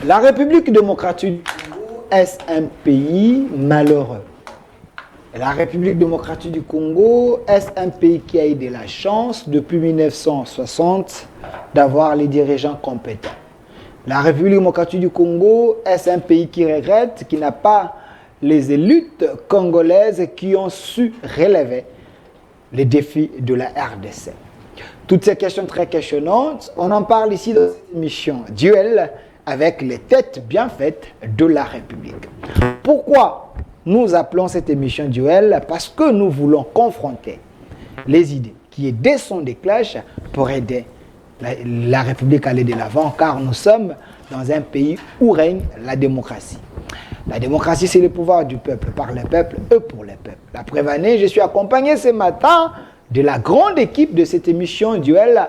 La République démocratique du Congo est un pays malheureux. La République démocratique du Congo est un pays qui a eu de la chance depuis 1960 d'avoir les dirigeants compétents. La République démocratique du Congo est un pays qui regrette, qui n'a pas les élites congolaises qui ont su relever les défis de la RDC. Toutes ces questions très questionnantes, on en parle ici dans cette émission Duel avec les têtes bien faites de la République. Pourquoi nous appelons cette émission Duel? Parce que nous voulons confronter les idées qui est des sons des cloches pour aider la République à aller de l'avant, car nous sommes dans un pays où règne la démocratie. La démocratie, c'est le pouvoir du peuple, par le peuple et pour le peuple. La preuve année, je suis accompagné ce matin de la grande équipe de cette émission Duel,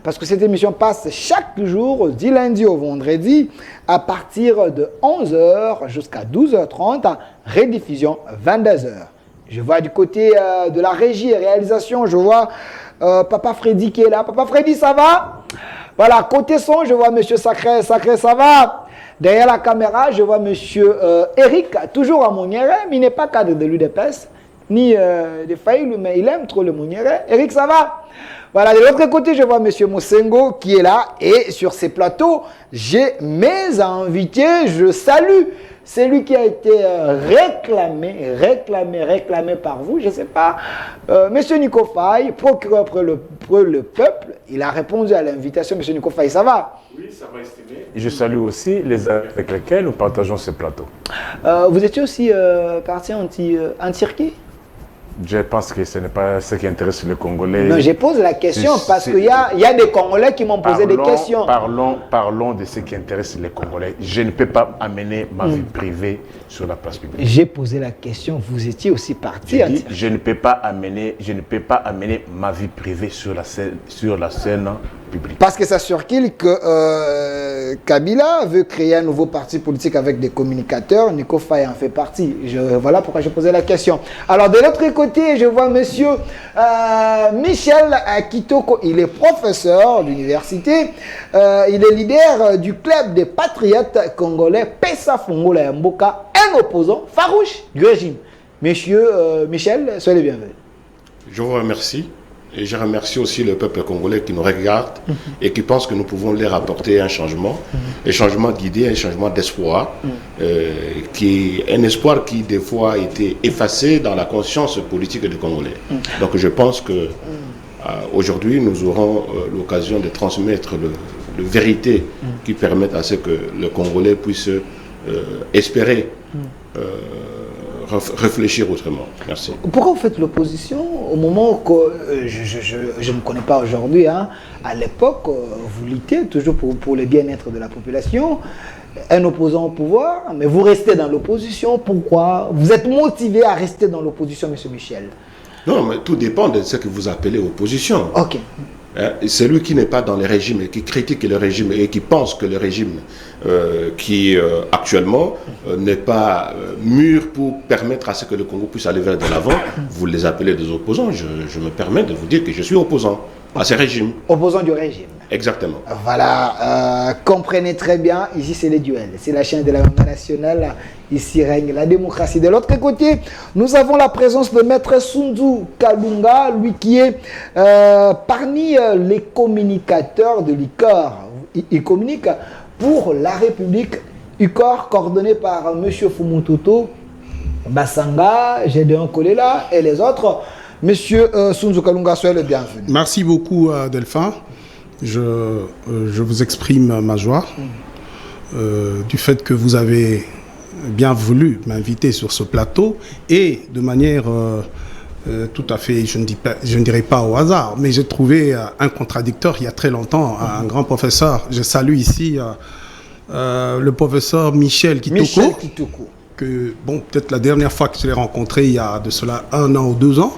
parce que cette émission passe chaque jour, du lundi au vendredi, à partir de 11h jusqu'à 12h30, rediffusion 22h. Je vois du côté de la régie et réalisation, je vois Papa Freddy qui est là. Papa Freddy, ça va? Voilà, côté son, je vois Monsieur Sacré, ça va? Derrière la caméra, je vois Monsieur Eric, toujours à Moniere, mais il n'est pas cadre de l'UDPS, ni de Faïlou, mais il aime trop le Moniere. Eric, ça va? Voilà, de l'autre côté, je vois Monsieur Mosengo qui est là. Et sur ces plateaux, j'ai mes invités. Je salue celui qui a été réclamé par vous. Je ne sais pas. Monsieur Nico Faye, procureur pour le peuple. Il a répondu à l'invitation. Monsieur Nico Faye, ça va? Oui, ça va, estimé. Et je salue aussi les amis avec lesquels nous partageons ce plateau. Vous étiez aussi parti en Turquie? Je pense que ce n'est pas ce qui intéresse les Congolais. Non, je pose la question parce qu'il y a des Congolais qui m'ont posé des questions. Parlons de ce qui intéresse les Congolais. Je ne peux pas amener ma vie privée sur la place publique. J'ai posé la question, vous étiez aussi parti. Je ne peux pas amener ma vie privée sur la scène publique. Parce que ça circule que Kabila veut créer un nouveau parti politique avec des communicateurs. Nico Faye en fait partie. Voilà pourquoi je posais la question. Alors de l'autre côté, je vois monsieur Michel Kitoko. Il est professeur d'université. Il est leader du club des patriotes congolais Pesa Fongola Mboka, un opposant farouche du régime. Monsieur Michel, soyez les bienvenus. Je vous remercie. Et je remercie aussi le peuple congolais qui nous regarde et qui pense que nous pouvons leur apporter un changement, un changement d'idées, un changement d'espoir, qui est un espoir qui des fois a été effacé dans la conscience politique des Congolais. Donc je pense que aujourd'hui nous aurons l'occasion de transmettre le vérité qui permette à ce que le Congolais puisse espérer réfléchir autrement. Merci. Pourquoi vous faites l'opposition au moment que je ne connais pas aujourd'hui, hein, à l'époque, vous luttez toujours pour le bien-être de la population, un opposant au pouvoir, mais vous restez dans l'opposition. Pourquoi? Vous êtes motivé à rester dans l'opposition, M. Michel? Non, mais tout dépend de ce que vous appelez opposition. Ok. Celui qui n'est pas dans le régime et qui critique le régime et qui pense que le régime qui actuellement n'est pas mûr pour permettre à ce que le Congo puisse aller vers de l'avant, vous les appelez des opposants. Je me permets de vous dire que je suis opposant à ce régime. Opposant du régime. Exactement. Voilà, comprenez très bien, ici c'est les duels, c'est la chaîne de la langue nationale, ici règne la démocratie. De l'autre côté, nous avons la présence de Maître Sunzu Kalunga, lui qui est parmi les communicateurs de l'ICOR. Il communique pour la République, ICOR coordonné par M. Fumututu Bassanga, Gédéon Kolela et les autres. Monsieur Sunzu Kalunga, soyez le bienvenu. Merci beaucoup Delphin. Je vous exprime ma joie du fait que vous avez bien voulu m'inviter sur ce plateau et de manière tout à fait, je ne dirais pas au hasard, mais j'ai trouvé un contradicteur il y a très longtemps, un grand professeur. Je salue ici le professeur Michel Kitoko. Michel Kitoko. Que, bon, peut-être la dernière fois que je l'ai rencontré, il y a de cela 1 an ou 2 ans.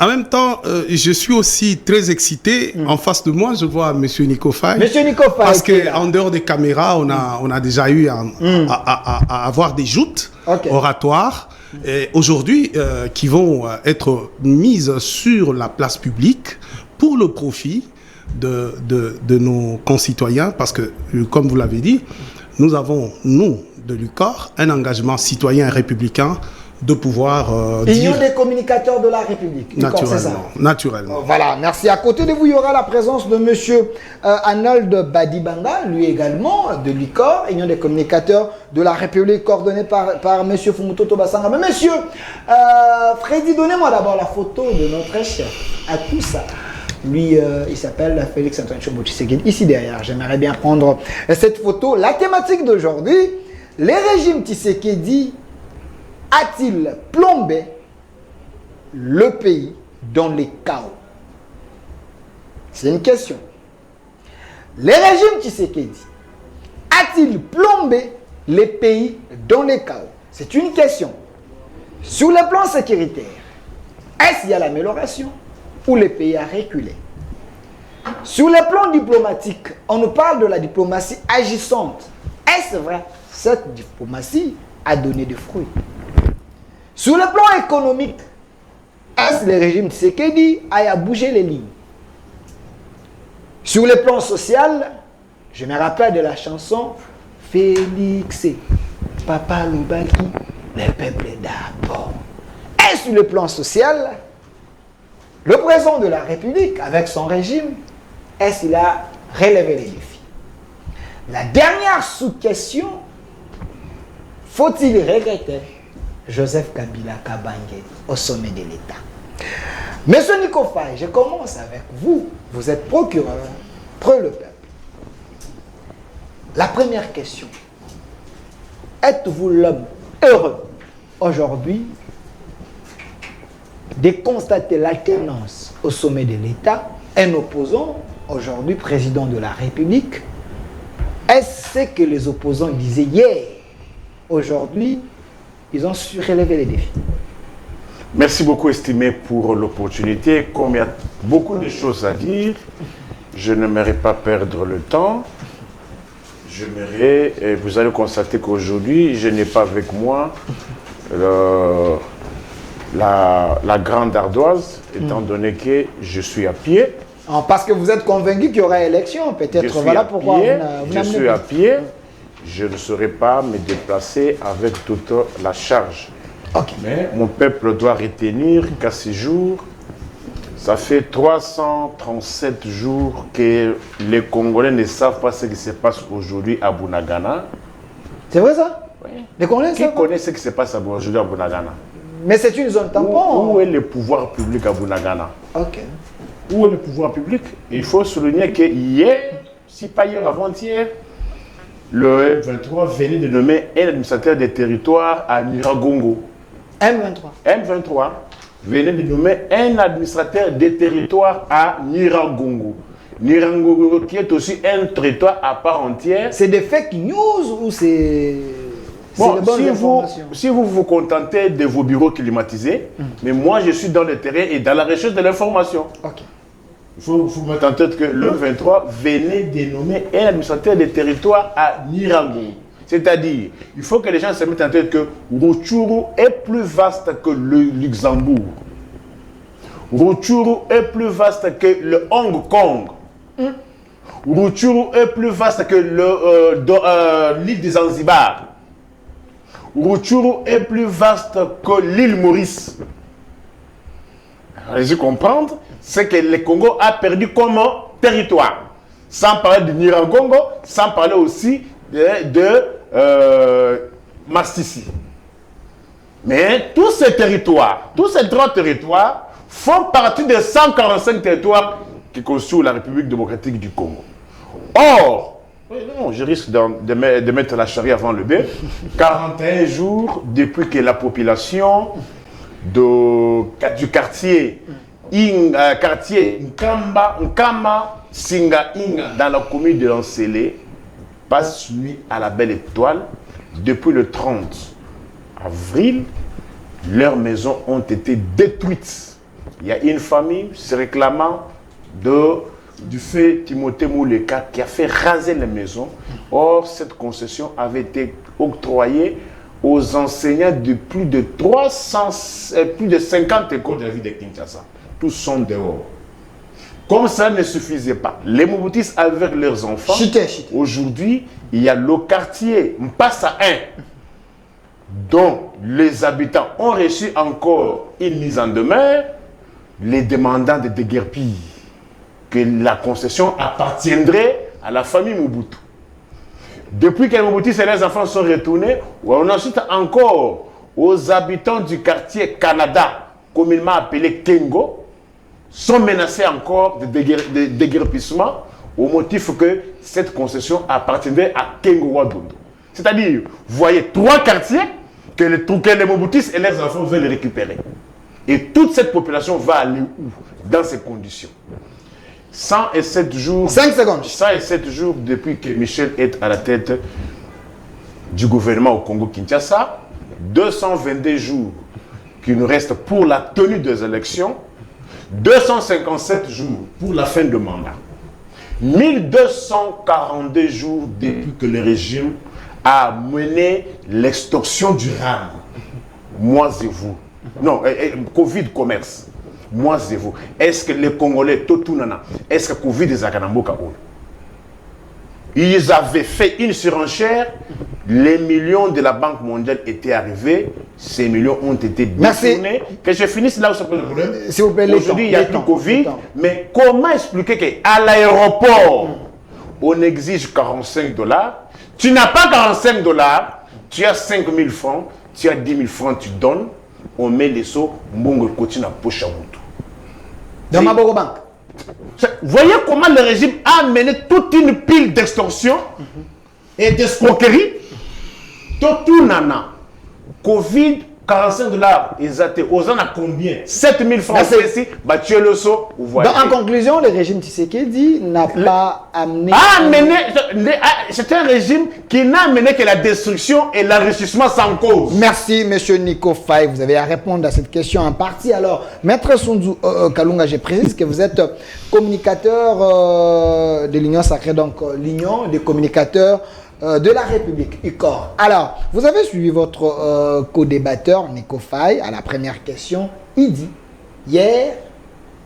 En même temps, je suis aussi très excité. En face de moi, je vois M. Nico Faye. Monsieur Nico Faye. Parce qu'en dehors des caméras, on a déjà eu à avoir des joutes oratoires. Et aujourd'hui, qui vont être mises sur la place publique pour le profit de nos concitoyens. Parce que, comme vous l'avez dit, nous avons, nous, de l'UCOR, un engagement citoyen et républicain de pouvoir Union dire... des communicateurs de la République. UCOR, c'est ça. Naturellement. Voilà, merci. À côté de vous, il y aura la présence de M. Arnold Badibanga, lui également, de l'UCOR, Union des communicateurs de la République, coordonné par M. Fumuto Tobasanga. Mais monsieur, Freddy, donnez-moi d'abord la photo de notre chef, à tout ça. Lui, il s'appelle Félix Antoine Tshombo Tshisekedi. Ici derrière, j'aimerais bien prendre cette photo. La thématique d'aujourd'hui, les régimes Tshisekedi a-t-il plombé le pays dans les chaos? C'est une question. Les régimes Tshisekedi a-t-il plombé les pays dans les chaos? C'est une question. Sur le plan sécuritaire, est-ce qu'il y a l'amélioration ou le pays a reculé? Sur le plan diplomatique, on nous parle de la diplomatie agissante. Est-ce vrai? Cette diplomatie a donné des fruits. Sur le plan économique, est-ce le régime Tshisekedi a bougé les lignes? Sur le plan social, je me rappelle de la chanson Félix, Papa Loubaki, le peuple d'abord. Et sur le plan social, le président de la République, avec son régime, est-ce qu'il a relevé les défis? La dernière sous-question, faut-il regretter Joseph Kabila Kabange au sommet de l'État? Monsieur Nico Faye, je commence avec vous. Vous êtes procureur pour le peuple. La première question. Êtes-vous l'homme heureux aujourd'hui de constater l'alternance au sommet de l'État, un opposant, aujourd'hui président de la République? Est-ce ce que les opposants disaient hier? Aujourd'hui, ils ont su relever les défis. Merci beaucoup, estimé, pour l'opportunité. Comme il y a beaucoup de choses à dire, je n'aimerais pas perdre le temps. Et vous allez constater qu'aujourd'hui, je n'ai pas avec moi la grande ardoise, étant donné que je suis à pied. Parce que vous êtes convaincu qu'il y aura élection, peut-être. Voilà pourquoi je suis à pied. Je ne saurais pas me déplacer avec toute la charge. Okay. Mais mon peuple doit retenir qu'à ce jour, ça fait 337 jours que les Congolais ne savent pas ce qui se passe aujourd'hui à Bunagana. C'est vrai ça? Oui. Les Congolais qui connaît ce qui se passe aujourd'hui à Bunagana? Mais c'est une zone tampon. Où est le pouvoir public à Bunagana? Ok. Où est le pouvoir public? Il faut souligner que hier, si pas hier, avant-hier, le M23 venait de nommer un administrateur des territoires à Nyiragongo. M23 venait de nommer un administrateur des territoires à Nyiragongo. Nyiragongo qui est aussi un territoire à part entière. C'est des fake news ou c'est... Bon, si vous vous contentez de vos bureaux climatisés, mais moi je suis dans le terrain et dans la recherche de l'information. Ok. Il faut vous mettre en tête que le 23 venait de nommer un administrateur des territoires à Nyiragongo. C'est-à-dire, il faut que les gens se mettent en tête que Rutshuru est plus vaste que le Luxembourg. Rutshuru est plus vaste que le Hong Kong. Rutshuru est plus vaste que l'île de Zanzibar. Rutshuru est plus vaste que l'île Maurice. Allez-y comprendre, c'est que le Congo a perdu comme territoire. Sans parler de Nyiragongo, sans parler aussi de Masisi. Mais tous ces territoires, tous ces 3 territoires font partie des 145 territoires qui constituent la République démocratique du Congo. Or, non, je risque de mettre la charrue avant le bœuf. 41 jours depuis que la population du quartier Nkama Singa Inga dans la commune de Lancélé passe nuit à la Belle Étoile. Depuis le 30 avril, leurs maisons ont été détruites. Il y a une famille se réclamant du fait Timothée Mouleka qui a fait raser les maisons. Or, cette concession avait été octroyée aux enseignants de plus de 50 écoles de la ville de Kinshasa. Tous sont dehors. Comme ça ne suffisait pas, les Mobutistes avec leurs enfants, aujourd'hui, il y a le quartier Mpassa 1, dont les habitants ont reçu encore une mise en demeure, les demandant de déguerpir, que la concession appartiendrait à la famille Mobutu. Depuis que les Mobutistes et les enfants sont retournés, on a ensuite encore aux habitants du quartier Canada, communément appelé Kengo, sont menacés encore de déguerpissement au motif que cette concession appartiendrait à Kengo Wadondo. C'est-à-dire, vous voyez 3 quartiers que les Mobutistes et les enfants veulent récupérer. Et toute cette population va aller où? Dans ces conditions. 107 jours. 5 secondes. 107 jours depuis que Michel est à la tête du gouvernement au Congo-Kinshasa. 222 jours qui nous restent pour la tenue des élections. 257 jours pour la fin de mandat. 1242 jours depuis que le régime a mené l'extorsion du RAM. Moi et vous. Non, Covid commerce. Moi et vous. Est-ce que les Congolais, Totunana, est-ce que Covid est à Kanamboka? Ils avaient fait une surenchère. Les millions de la Banque mondiale étaient arrivés. Ces millions ont été détournés. Que je finisse là où ça pose le problème. S'il vous plaît, aujourd'hui, il y a plus Covid. Mais comment expliquer qu'à l'aéroport, on exige $45? Tu n'as pas $45, tu as 5 000 francs, tu as 10 000 francs, tu donnes. On met les sauts, Mbongo continue à poche à Moutou. Dans ma banque. Voyez comment le régime a mené toute une pile d'extorsion et d'escroquerie. Tout nana. Covid, $45, ils étaient aux ans à combien? 7 000 francs. Ici, bah tu es le saut. En conclusion, le régime Tshisekedi n'a pas amené. C'est un régime qui n'a amené que la destruction et l'enrichissement sans cause. Merci, monsieur Nico Faye. Vous avez à répondre à cette question en partie. Alors, maître Sunzu Kalunga, je précise que vous êtes communicateur de l'Union sacrée, donc l'Union des communicateurs de la République, UCOR. Alors, vous avez suivi votre co-débatteur, Nico Faye, à la première question. Il dit, hier,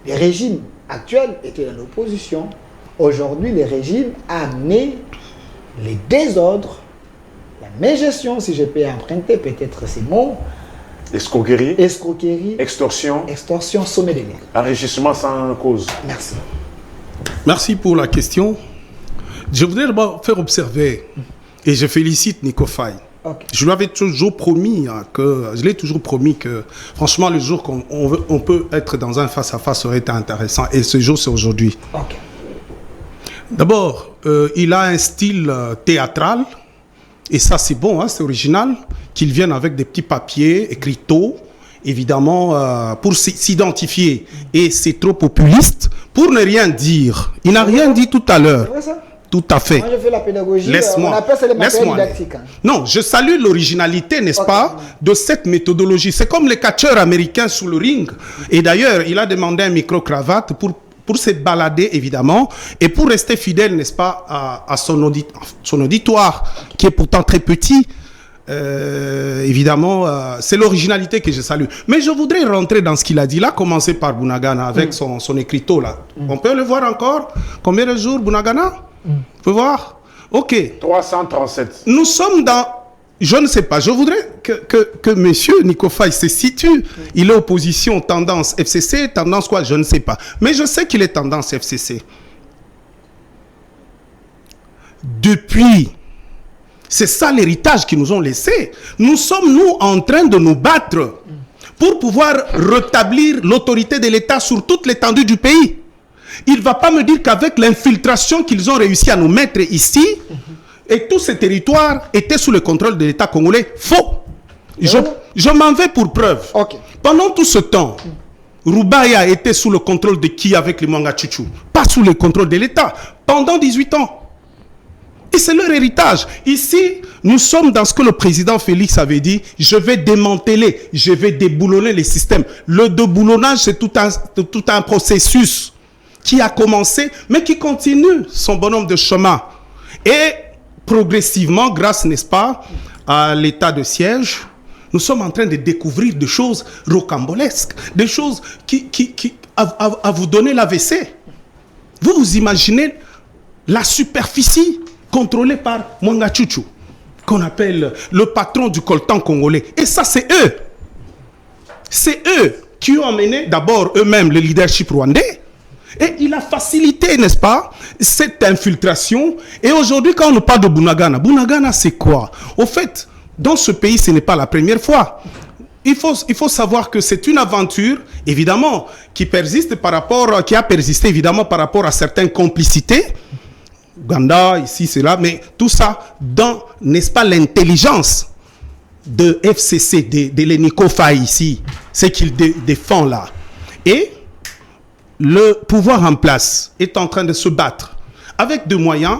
les régimes actuels étaient dans l'opposition. Aujourd'hui, le régime a amené les désordres, la mégestion, si je peux emprunter peut-être ces mots. Escroquerie. Extorsion, sommet des liens. Enrichissement sans cause. Merci. Merci pour la question. Je voudrais d'abord faire observer, et je félicite Nico Faye. Okay. Je lui avais toujours promis que, franchement, le jour qu'on peut être dans un face-à-face aurait été intéressant. Et ce jour, c'est aujourd'hui. Okay. D'abord, il a un style théâtral, et ça c'est bon, hein, c'est original, qu'il vienne avec des petits papiers écriteaux, évidemment, pour s'identifier. Et c'est trop populiste, pour ne rien dire. Il n'a rien dit tout à l'heure. Tout à fait. Moi, je fais la pédagogie. Laisse-moi. On appelle ça les matériels didactiques. Non, je salue l'originalité, n'est-ce pas, de cette méthodologie. C'est comme les catcheurs américains sous le ring. Et d'ailleurs, il a demandé un micro-cravate pour se balader, évidemment, et pour rester fidèle, n'est-ce pas, à son auditoire, qui est pourtant très petit. Évidemment, c'est l'originalité que je salue. Mais je voudrais rentrer dans ce qu'il a dit. Là, commencer par Bunagana avec son écriteau là. On peut le voir encore? Combien de jours, Bunagana? Vous pouvez voir? Ok. 337. Nous sommes dans... Je ne sais pas. Je voudrais que monsieur Nico Faye se situe. Il est opposition tendance FCC, tendance quoi? Je ne sais pas. Mais je sais qu'il est tendance FCC. Depuis... C'est ça l'héritage qu'ils nous ont laissé. Nous sommes, nous, en train de nous battre pour pouvoir rétablir l'autorité de l'État sur toute l'étendue du pays. Il ne va pas me dire qu'avec l'infiltration qu'ils ont réussi à nous mettre ici, et tous ces territoires étaient sous le contrôle de l'État congolais. Faux. Je m'en vais pour preuve. Okay. Pendant tout ce temps, Roubaya était sous le contrôle de qui avec les Mwanga Tchouchou? Pas sous le contrôle de l'État. Pendant 18 ans. Et c'est leur héritage. Ici, nous sommes dans ce que le président Félix avait dit. Je vais démanteler, je vais déboulonner les systèmes. Le déboulonnage, c'est tout un processus qui a commencé, mais qui continue son bonhomme de chemin. Et progressivement, grâce, n'est-ce pas, à l'état de siège, nous sommes en train de découvrir des choses rocambolesques, des choses qui à vous donner l'AVC. Vous vous imaginez la superficie contrôlée par Mwanga Chuchu, qu'on appelle le patron du coltan congolais. Et ça, c'est eux. C'est eux qui ont amené d'abord eux-mêmes le leadership rwandais. Et il a facilité, n'est-ce pas, cette infiltration. Et aujourd'hui, quand on nous parle de Bunagana, Bunagana, c'est quoi? Au fait, dans ce pays, ce n'est pas la première fois. Il faut savoir que c'est une aventure, évidemment, qui a persisté, évidemment, par rapport à certaines complicités. Ouganda, ici, c'est là, mais tout ça dans, n'est-ce pas, l'intelligence de FCC, de Leniko Faye ici, c'est qu'il défend là. Et le pouvoir en place est en train de se battre avec des moyens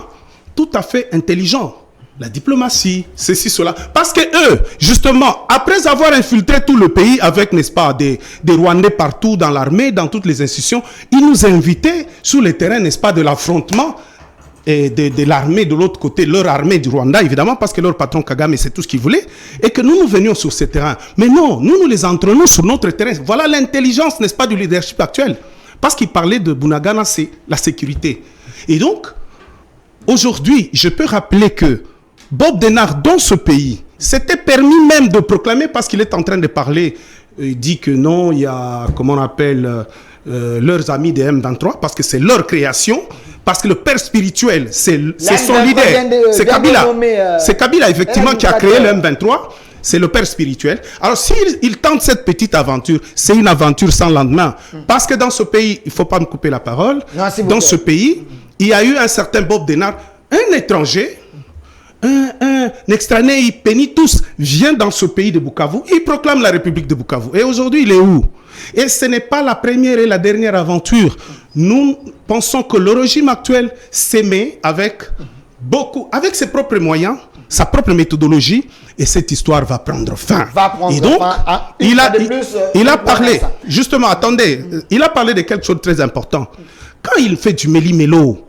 tout à fait intelligents. La diplomatie, ceci, cela. Parce que eux, justement, après avoir infiltré tout le pays avec, n'est-ce pas, des Rwandais partout dans l'armée, dans toutes les institutions, ils nous invitaient sur le terrain, n'est-ce pas, de l'affrontement et de l'armée de l'autre côté, leur armée du Rwanda, évidemment, parce que leur patron Kagame, c'est tout ce qu'ils voulaient, et que nous venions sur ce terrain. Mais non, nous les entraînons sur notre terrain. Voilà l'intelligence, n'est-ce pas, du leadership actuel. Parce qu'il parlait de Bunagana, c'est la sécurité. Et donc, aujourd'hui, je peux rappeler que Bob Denard, dans ce pays, s'était permis même de proclamer, parce qu'il est en train de parler, il dit que non, il y a, comment on appelle, leurs amis des M23, parce que c'est leur création, parce que le père spirituel, c'est son leader, c'est Kabila. C'est Kabila, effectivement, qui a créé le M23. C'est le père spirituel. Alors, s'il tente cette petite aventure, c'est une aventure sans lendemain. Parce que dans ce pays, il ne faut pas me couper la parole, dans ce pays, il y a eu un certain Bob Denard, un étranger, un extrané, Penitus, vient dans ce pays de Bukavu, il proclame la République de Bukavu. Et aujourd'hui, il est où? Et ce n'est pas la première et la dernière aventure. Nous pensons que le régime actuel s'émet avec ses propres moyens, sa propre méthodologie, et cette histoire va prendre fin. Et donc, il a parlé, justement, attendez, il a parlé de quelque chose de très important. Quand il fait du méli-mélo,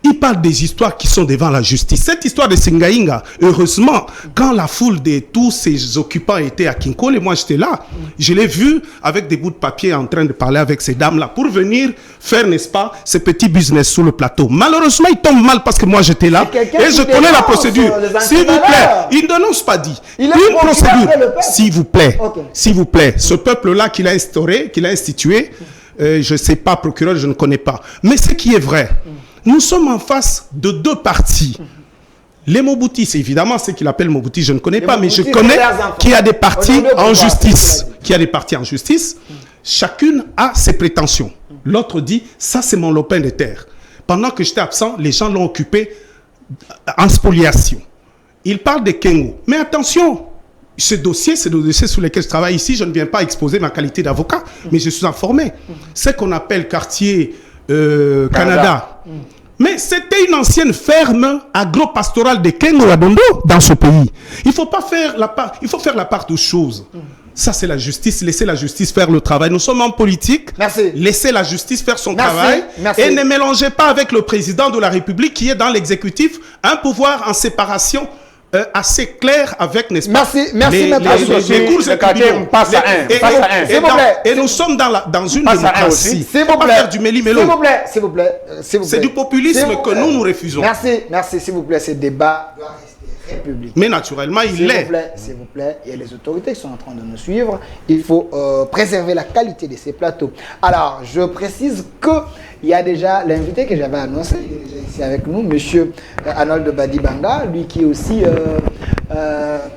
il parle des histoires qui sont devant la justice. Cette histoire de Singaïnga, heureusement, quand la foule de tous ces occupants était à Kinkole, et moi j'étais là, je l'ai vu avec des bouts de papier en train de parler avec ces dames-là pour venir faire, n'est-ce pas, ce petit business sur le plateau. Malheureusement, il tombe mal parce que moi j'étais là et je connais la procédure. S'il vous plaît, il ne dénonce pas dit. Une procédure, s'il vous plaît, s'il vous plaît, ce peuple-là qu'il a instauré, qu'il a institué, je ne sais pas, procureur, je ne connais pas. Mais ce qui est vrai, nous sommes en face de deux partis. Les Mobutis, c'est évidemment ce qu'il appelle Mobutis, je ne connais pas, mais je connais qu'il y a des partis en justice. Qu'il y a des partis en justice. Chacune a ses prétentions. L'autre dit, ça c'est mon lopin de terre. Pendant que j'étais absent, les gens l'ont occupé en spoliation. Il parle de Kengo. Mais attention, ce dossier, c'est le dossier sur lequel je travaille ici. Je ne viens pas exposer ma qualité d'avocat, mais je suis informé. Ce qu'on appelle quartier Canada. Mais c'était une ancienne ferme agro-pastorale de Kengo Adondo dans ce pays. Il faut pas faire la part, il faut faire la part de choses. Ça, c'est la justice. Laissez la justice faire le travail. Nous sommes en politique. Merci. Laissez la justice faire son travail. Merci. Et ne mélangez pas avec le président de la République qui est dans l'exécutif un pouvoir en séparation assez clair avec, n'est-ce pas, merci, les cours et tribunaux. Passe à un. Et nous sommes dans une démocratie. S'il vous plaît. Faire du méli-mélo. S'il vous plaît. C'est du populisme que nous refusons. Merci, s'il vous plaît. Ce débat doit rester républicain. Mais naturellement, il l'est. S'il vous plaît, il y a les autorités qui sont en train de nous suivre. Il faut préserver la qualité de ces plateaux. Alors, je précise qu'il y a déjà l'invité que j'avais annoncé, il est déjà ici avec nous, monsieur Arnold Badibanga, lui qui est aussi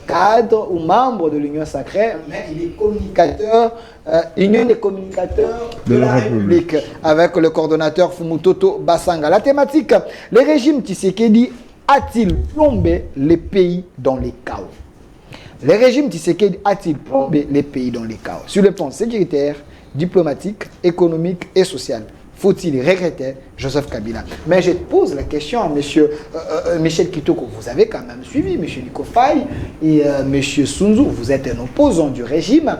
cadre ou membre de l'Union Sacrée, mais il est communicateur, Union des communicateurs de la République, avec le coordonnateur Fumutoto Basanga. La thématique, le régime Tshisekedi a-t-il plombé les pays dans les chaos? Le régime Tshisekedi a-t-il plombé les pays dans les chaos? Sur le plan sécuritaire, diplomatique, économique et social. Faut-il regretter Joseph Kabila? Mais je pose la question à M. Michel Kitoko. Vous avez quand même suivi M. Nico Faye et M. Sunzu. Vous êtes un opposant du régime.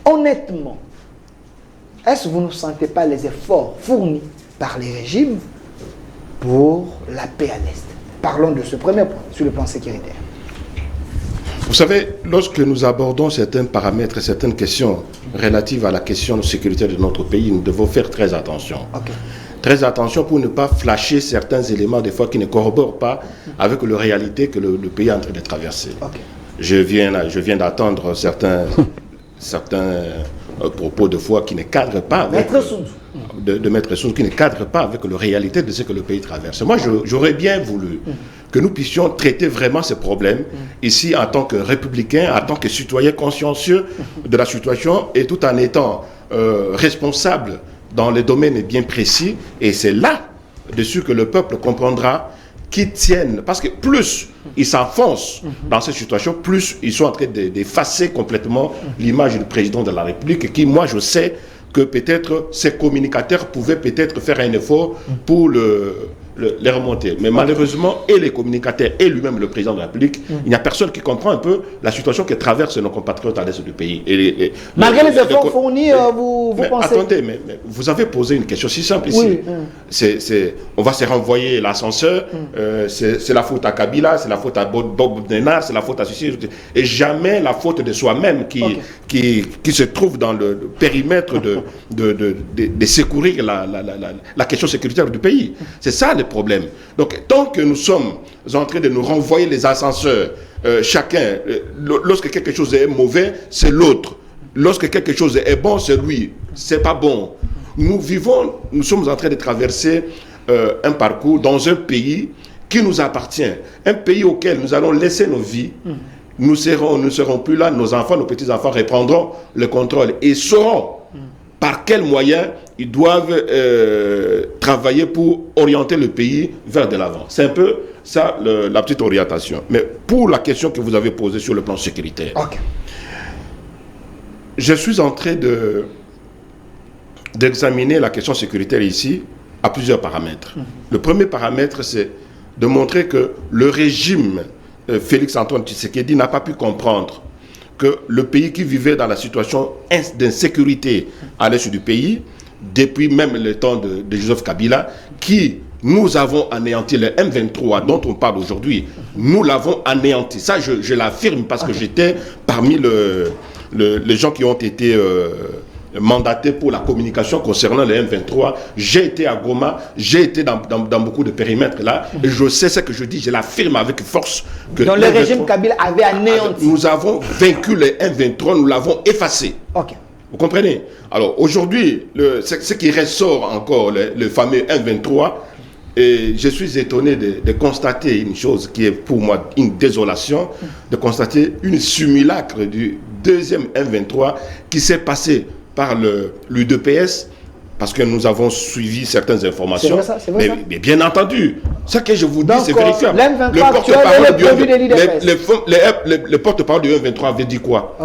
Honnêtement, est-ce que vous ne sentez pas les efforts fournis par les régimes pour la paix à l'Est? Parlons de ce premier point, sur le plan sécuritaire. Vous savez, lorsque nous abordons certains paramètres, certaines questions relatives à la question sécuritaire de notre pays, nous devons faire très attention. Ok. Très attention pour ne pas flasher certains éléments, des fois, qui ne corroborent pas avec la réalité que le pays est en train de traverser. Ok. Je viens d'attendre certains propos de foi qui ne cadrent pas avec, Maître Sound. de Maître Sound, qui ne cadrent pas avec la réalité de ce que le pays traverse. Moi, j'aurais bien voulu que nous puissions traiter vraiment ces problèmes ici en tant que républicains, en tant que citoyens consciencieux de la situation et tout en étant responsables dans les domaines bien précis. Et c'est là-dessus que le peuple comprendra qu'ils tiennent, parce que plus ils s'enfoncent dans cette situation, plus ils sont en train d'effacer complètement l'image du président de la République, qui, moi, je sais que peut-être ces communicateurs pouvaient peut-être faire un effort pour les remonter. Mais malheureusement, et les communicateurs et lui-même le président de la République, il n'y a personne qui comprend un peu la situation que traversent nos compatriotes à l'est du pays. Malgré les efforts fournis, vous pensez... Attendez, mais vous avez posé une question si simple ici. Oui. On va se renvoyer l'ascenseur, c'est la faute à Kabila, c'est la faute à Bob Nena, c'est la faute à ceci, et jamais la faute de soi-même qui se trouve dans le périmètre de secourir la question sécuritaire du pays. C'est ça le problème. Donc, tant que nous sommes en train de nous renvoyer les ascenseurs, chacun, lorsque quelque chose est mauvais, c'est l'autre. Lorsque quelque chose est bon, c'est lui. C'est pas bon. Nous sommes en train de traverser un parcours dans un pays qui nous appartient. Un pays auquel nous allons laisser nos vies. Nous ne serons plus là. Nos enfants, nos petits-enfants reprendront le contrôle et sauront par quels moyens ils doivent travailler pour orienter le pays vers de l'avant. C'est un peu ça la petite orientation. Mais pour la question que vous avez posée sur le plan sécuritaire, je suis en train d'examiner la question sécuritaire ici à plusieurs paramètres. Le premier paramètre, c'est de montrer que le régime Félix-Antoine Tshisekedi n'a pas pu comprendre que le pays qui vivait dans la situation d'insécurité à l'est du pays, depuis même le temps de Joseph Kabila, qui nous avons anéanti le M23 dont on parle aujourd'hui, nous l'avons anéanti. Ça, je l'affirme parce que j'étais parmi les gens qui ont été mandatés pour la communication concernant le M23. J'ai été à Goma, j'ai été dans beaucoup de périmètres là, et je sais ce que je dis, je l'affirme avec force. Que donc le régime Kabila avait anéanti. Nous avons vaincu le M23, nous l'avons effacé. Vous comprenez? Alors aujourd'hui, ce qui ressort encore, le fameux M23, et je suis étonné de constater une chose qui est pour moi une désolation, de constater une simulacre du deuxième M23 qui s'est passé par l'UDPS, parce que nous avons suivi certaines informations. C'est vrai ça. Mais bien entendu, ce que je vous dis, c'est vérifiable. Le porte-parole du M23 avait dit quoi?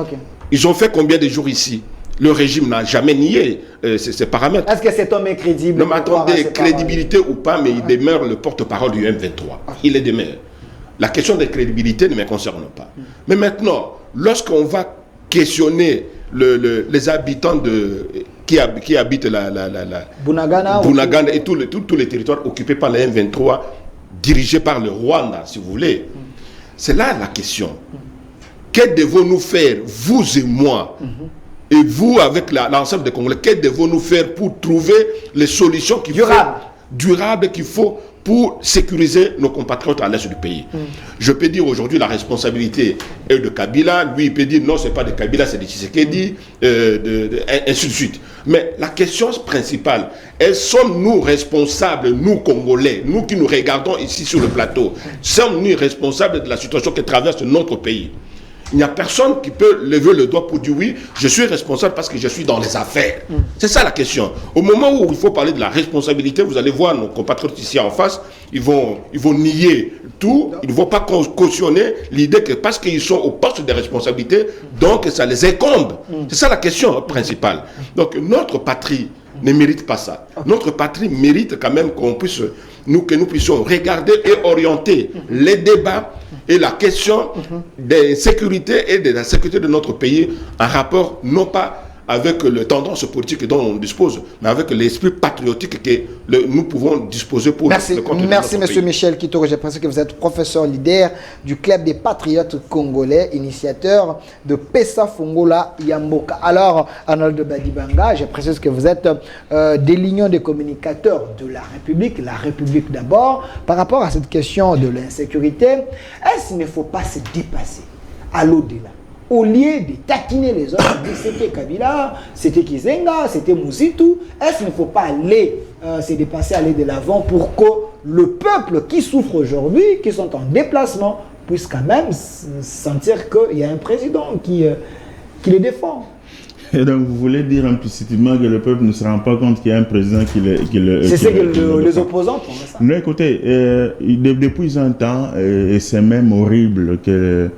Ils ont fait combien de jours ici? Le régime n'a jamais nié ces paramètres. Est-ce que cet homme est crédible? Ne m'attendez, crédibilité ou pas, mais il demeure le porte-parole du M23. Il est demeure. La question de crédibilité ne me concerne pas. Mais maintenant, lorsqu'on va questionner les habitants qui habitent Bunagana et tous les territoires occupés par le M23, dirigés par le Rwanda, si vous voulez, c'est là la question. Que devons-nous faire, vous et moi, et vous avec l'ensemble des Congolais, que devons-nous faire pour trouver les solutions durables qu'il faut pour sécuriser nos compatriotes à l'est du pays? Je peux dire aujourd'hui la responsabilité est de Kabila, lui il peut dire non, c'est pas de Kabila, c'est de Tshisekedi, ainsi de suite. Mais la question principale est, sommes-nous responsables, nous Congolais, nous qui nous regardons ici sur le plateau, sommes-nous responsables de la situation que traverse notre pays? Il n'y a personne qui peut lever le doigt pour dire oui, je suis responsable parce que je suis dans les affaires. C'est ça la question. Au moment où il faut parler de la responsabilité, vous allez voir nos compatriotes ici en face, ils vont nier tout, ils ne vont pas cautionner l'idée que parce qu'ils sont au poste de responsabilité, donc ça les incombe. C'est ça la question principale. Donc notre patrie ne mérite pas ça. Notre patrie mérite quand même que nous puissions regarder et orienter les débats et la question de sécurité et de la sécurité de notre pays en rapport non pas avec le tendance politique dont on dispose, mais avec l'esprit patriotique que nous pouvons disposer pour merci. le compte de Merci, notre monsieur pays. Michel Kitoko. J'ai pensé que vous êtes professeur leader du Club des Patriotes Congolais, initiateur de Pesa Fongola Yamboka. Alors, Arnold Badibanga, je précise que vous êtes des lignons des communicateurs de la République d'abord. Par rapport à cette question de l'insécurité, est-ce qu'il ne faut pas se dépasser à l'au-delà? Au lieu de taquiner les autres, c'était Kabila, c'était Kizenga, c'était Mouzitou, est-ce qu'il ne faut pas aller se dépasser, aller de l'avant pour que le peuple qui souffre aujourd'hui, qui sont en déplacement, puisse quand même sentir qu'il y a un président qui les défend? Et donc vous voulez dire implicitement que le peuple ne se rend pas compte qu'il y a un président qui le C'est ce que les opposants pensent ça. Non, écoutez, depuis un temps, et c'est même horrible que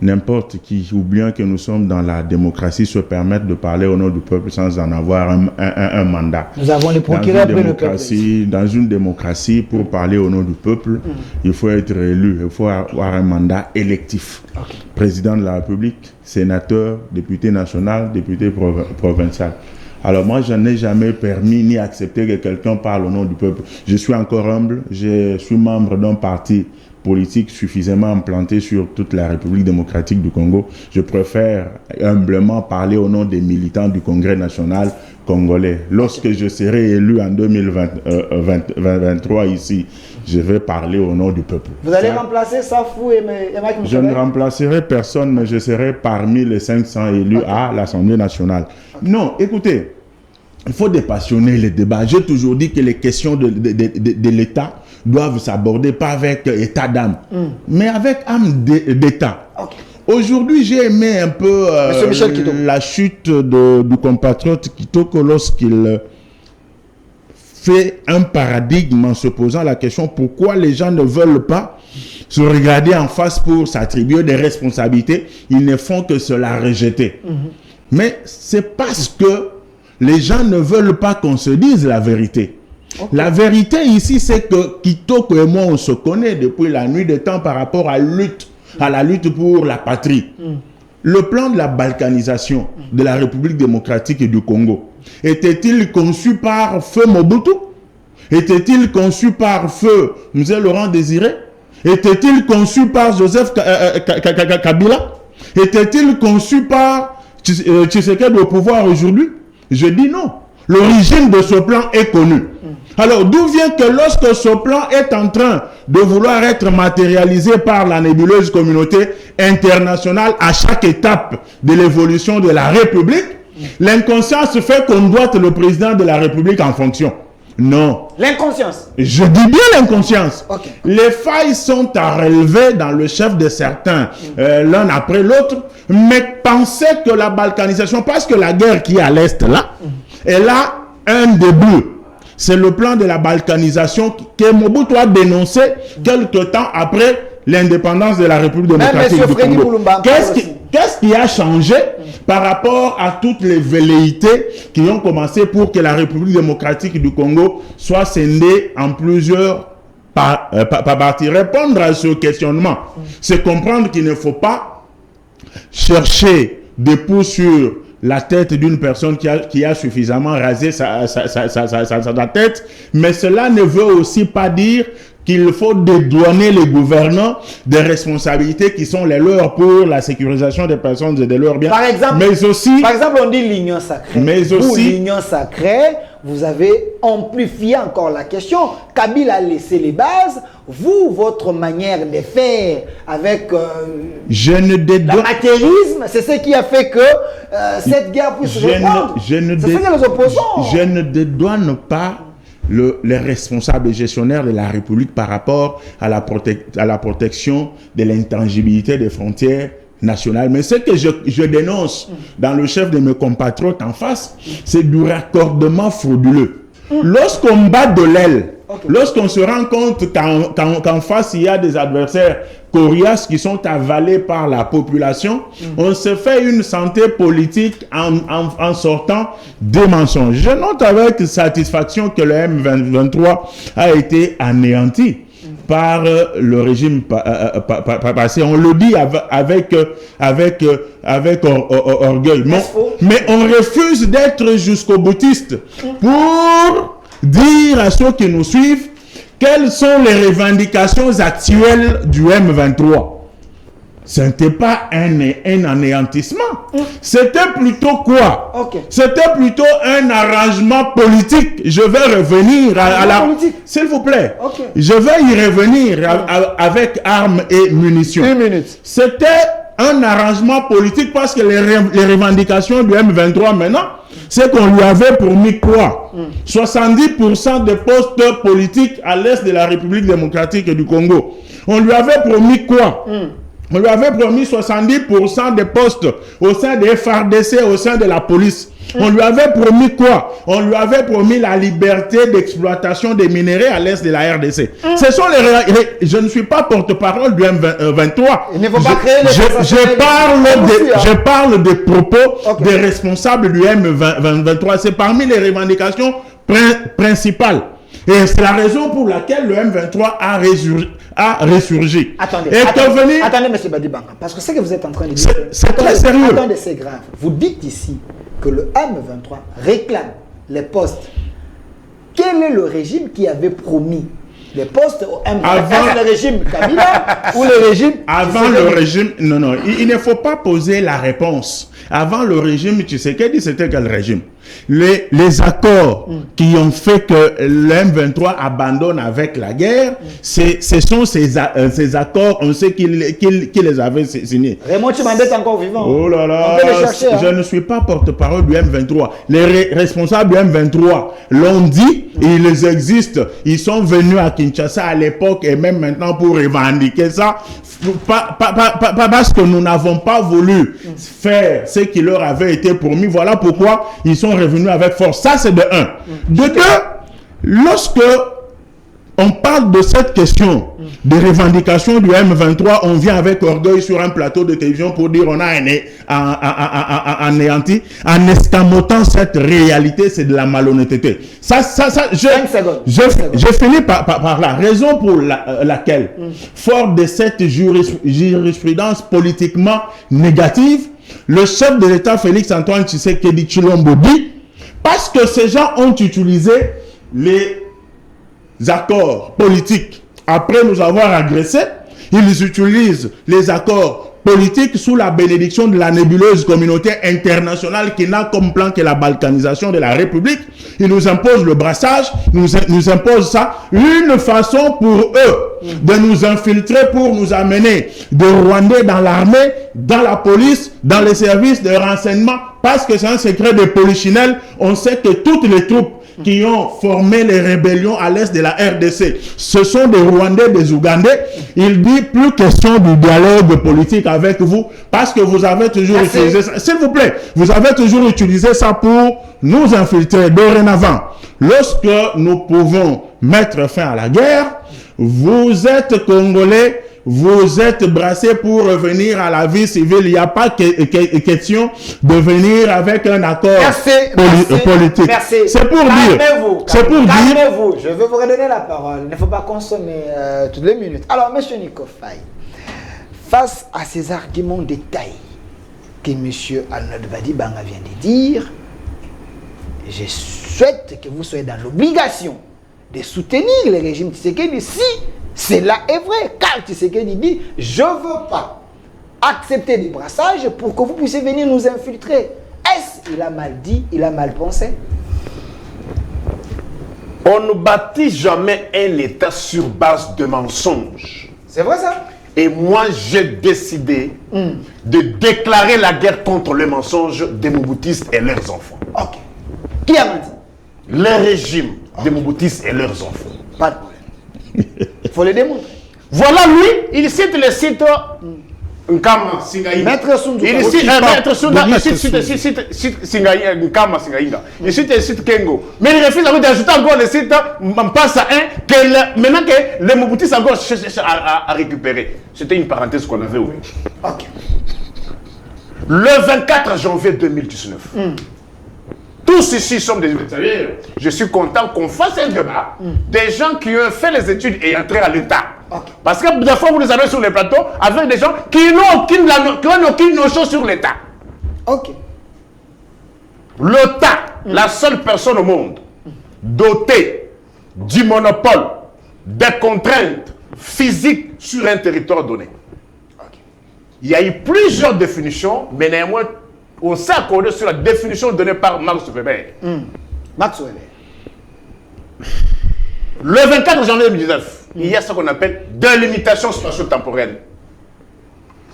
n'importe qui, oubliant que nous sommes dans la démocratie, se permettre de parler au nom du peuple sans en avoir un mandat. Nous avons les procureurs de le peuple. Dans une démocratie, pour parler au nom du peuple, il faut être élu, il faut avoir un mandat électif. Okay. Président de la République, sénateur, député national, député provincial. Alors moi, je n'ai jamais permis ni accepté que quelqu'un parle au nom du peuple. Je suis encore humble, je suis membre d'un parti politique suffisamment implanté sur toute la République démocratique du Congo. Je préfère humblement parler au nom des militants du Congrès national congolais. Lorsque je serai élu en 2023 ici, je vais parler au nom du peuple. Vous allez remplacer Safou et Macky Moussoué? Je ne remplacerai personne, mais je serai parmi les 500 élus à l'Assemblée nationale. Non, écoutez, il faut dépassionner les débats. J'ai toujours dit que les questions de l'État doivent s'aborder pas avec état d'âme, mais avec âme d'État. Okay. Aujourd'hui, j'ai aimé un peu la chute du compatriote Kitoko lorsqu'il fait un paradigme en se posant la question pourquoi les gens ne veulent pas se regarder en face pour s'attribuer des responsabilités. Ils ne font que se la rejeter. Mais c'est parce que les gens ne veulent pas qu'on se dise la vérité. Okay. La vérité ici, c'est que Kitoko et moi, on se connaît depuis la nuit des temps par rapport à la lutte pour la patrie. Le plan de la balkanisation de la République démocratique du Congo, était-il conçu par Feu Mobutu? Était-il conçu par Feu M. Laurent Désiré? Était-il conçu par Joseph Kabila? Était-il conçu par Tshisekedi au pouvoir aujourd'hui? Je dis non. L'origine de ce plan est connue. Alors, d'où vient que lorsque ce plan est en train de vouloir être matérialisé par la nébuleuse communauté internationale à chaque étape de l'évolution de la République, l'inconscience fait qu'on doit le président de la République en fonction? Non. L'inconscience? Je dis bien l'inconscience. Okay. Les failles sont à relever dans le chef de certains, l'un après l'autre, mais pensez que la balkanisation, parce que la guerre qui est à l'Est là, elle a un début. C'est le plan de la balkanisation que Mobutu a dénoncé quelque temps après l'indépendance de la République démocratique du Congo. Qu'est-ce qui a changé par rapport à toutes les velléités qui ont commencé pour que la République démocratique du Congo soit scindée en plusieurs parties? Répondre à ce questionnement, c'est comprendre qu'il ne faut pas chercher des pouls sur la tête d'une personne qui a suffisamment rasé sa tête, mais cela ne veut aussi pas dire qu'il faut dédouaner les gouvernants des responsabilités qui sont les leurs pour la sécurisation des personnes et de leurs biens. Par exemple, on dit l'union sacrée. Mais aussi, l'union sacrée, vous avez amplifié encore la question. Kabila a laissé les bases. Vous, votre manière de faire avec l'amateurisme, c'est ce qui a fait que cette guerre puisse répondre. C'est ce que les opposants. Je ne dédouane pas les responsables et gestionnaires de la République par rapport à la protection de l'intangibilité des frontières nationales. Mais ce que je dénonce dans le chef de mes compatriotes en face, c'est du raccordement frauduleux. Lorsqu'on bat de l'aile, lorsqu'on se rend compte qu'en face, il y a des adversaires coriaces qui sont avalés par la population, on se fait une santé politique en sortant des mensonges. Je note avec satisfaction que le M23 a été anéanti. par le régime passé. On le dit avec orgueil. Mais on refuse d'être jusqu'au boutiste pour dire à ceux qui nous suivent quelles sont les revendications actuelles du M23. Ce n'était pas un anéantissement. C'était plutôt quoi? C'était plutôt un arrangement politique. Je vais revenir à la... S'il vous plaît. Je vais y revenir avec armes et munitions. C'était un arrangement politique parce que les revendications du M23 maintenant, c'est qu'on lui avait promis quoi? 70% de postes politiques à l'est de la République démocratique du Congo. On lui avait promis quoi? On lui avait promis 70% des postes au sein des FARDC, au sein de la police. On lui avait promis quoi? On lui avait promis la liberté d'exploitation des minéraux à l'est de la RDC. Ce sont je ne suis pas porte-parole du M23. Il ne faut pas créer je parle des propos des responsables du M23. C'est parmi les revendications principales. Et c'est la raison pour laquelle le M23 a ressurgi. Attendez, M. Badibanga, parce que ce que vous êtes en train de dire, c'est très sérieux. Attendez, c'est grave. Vous dites ici que le M23 réclame les postes. Quel est le régime qui avait promis les postes au M23? Avant le régime Kabila ou le régime... Avant le régime... Non, il ne faut pas poser la réponse. Avant le régime Tshisekedi, c'était quel régime? Les accords qui ont fait que le M23 abandonne avec la guerre, ce sont ces accords, on sait qui les avait signés. Raymond Tchimande est encore vivant. Oh là là, je ne suis pas porte-parole du M23. Les responsables du M23 l'ont dit, ils existent. Ils sont venus à Kinshasa à l'époque et même maintenant pour revendiquer ça. Pas parce que nous n'avons pas voulu faire ce qui leur avait été promis. Voilà pourquoi ils sont revenus avec force. Ça, c'est de un. De deux, lorsque on parle de cette question des revendications du M23, on vient avec orgueil sur un plateau de télévision pour dire on a anéanti. En escamotant cette réalité, c'est de la malhonnêteté. Je finis par la raison pour laquelle, fort de cette jurisprudence politiquement négative, le chef de l'État Félix Antoine Tshisekedi Tshilombo dit, parce que ces gens ont utilisé les accords politiques après nous avoir agressés, ils utilisent les accords politiques sous la bénédiction de la nébuleuse communauté internationale qui n'a comme plan que la balkanisation de la République. Ils nous imposent le brassage, nous imposent ça, une façon pour eux de nous infiltrer pour nous amener de Rwandais dans l'armée, dans la police, dans les services de renseignement, parce que c'est un secret de polichinelle. On sait que toutes les troupes qui ont formé les rébellions à l'est de la RDC, ce sont des Rwandais, des Ougandais. Il dit plus question du dialogue politique avec vous parce que vous avez toujours utilisé ça. S'il vous plaît, vous avez toujours utilisé ça pour nous infiltrer. Dorénavant, lorsque nous pouvons mettre fin à la guerre, vous êtes Congolais, vous êtes brassés pour revenir à la vie civile. Il n'y a pas question de venir avec un accord politique. Merci. C'est pour dire. Calmez-vous. Je vais vous redonner la parole. Il ne faut pas consommer toutes les minutes. Alors, M. Nico Faye, face à ces arguments détaillés que M. Arnold Badibanga vient de dire, je souhaite que vous soyez dans l'obligation de soutenir le régime Tshisekedi si cela est vrai, car Tshisekedi dit « Je ne veux pas accepter des brassages pour que vous puissiez venir nous infiltrer ». Est-ce qu'il a mal dit, il a mal pensé? On ne bâtit jamais un État sur base de mensonges. C'est vrai ça? Et moi, j'ai décidé de déclarer la guerre contre les mensonges des Mobutistes et leurs enfants. Ok. Qui a menti? Le régime des Mobutistes et leurs enfants. Pas de problème. Il faut le démontrer. Voilà lui, il cite le site Nkama Singaïnga. Maître Sunduka. Il cite Maître Sunduka, il cite Singaïnga, Nkama Singaïnga. Il cite le site Kengo. Mais il refuse d'ajouter encore le site Mpassa 1 que maintenant que les Mobutistes encore cherchent à récupérer. C'était une parenthèse qu'on avait ouverte. Ok. Le 24 janvier 2019, tous ici sommes des étudiants. Je suis content qu'on fasse un débat des gens qui ont fait les études et entré à l'État. Okay. Parce que des fois, vous les avez sur les plateaux avec des gens qui n'ont aucune notion sur l'État. Ok. L'État, la seule personne au monde dotée du monopole des contraintes physiques sur un territoire donné. Okay. Il y a eu plusieurs définitions, mais néanmoins, on s'est accordé sur la définition donnée par Max Weber. Max Weber. Le 24 janvier 2019, il y a ce qu'on appelle délimitation spatio-temporelle.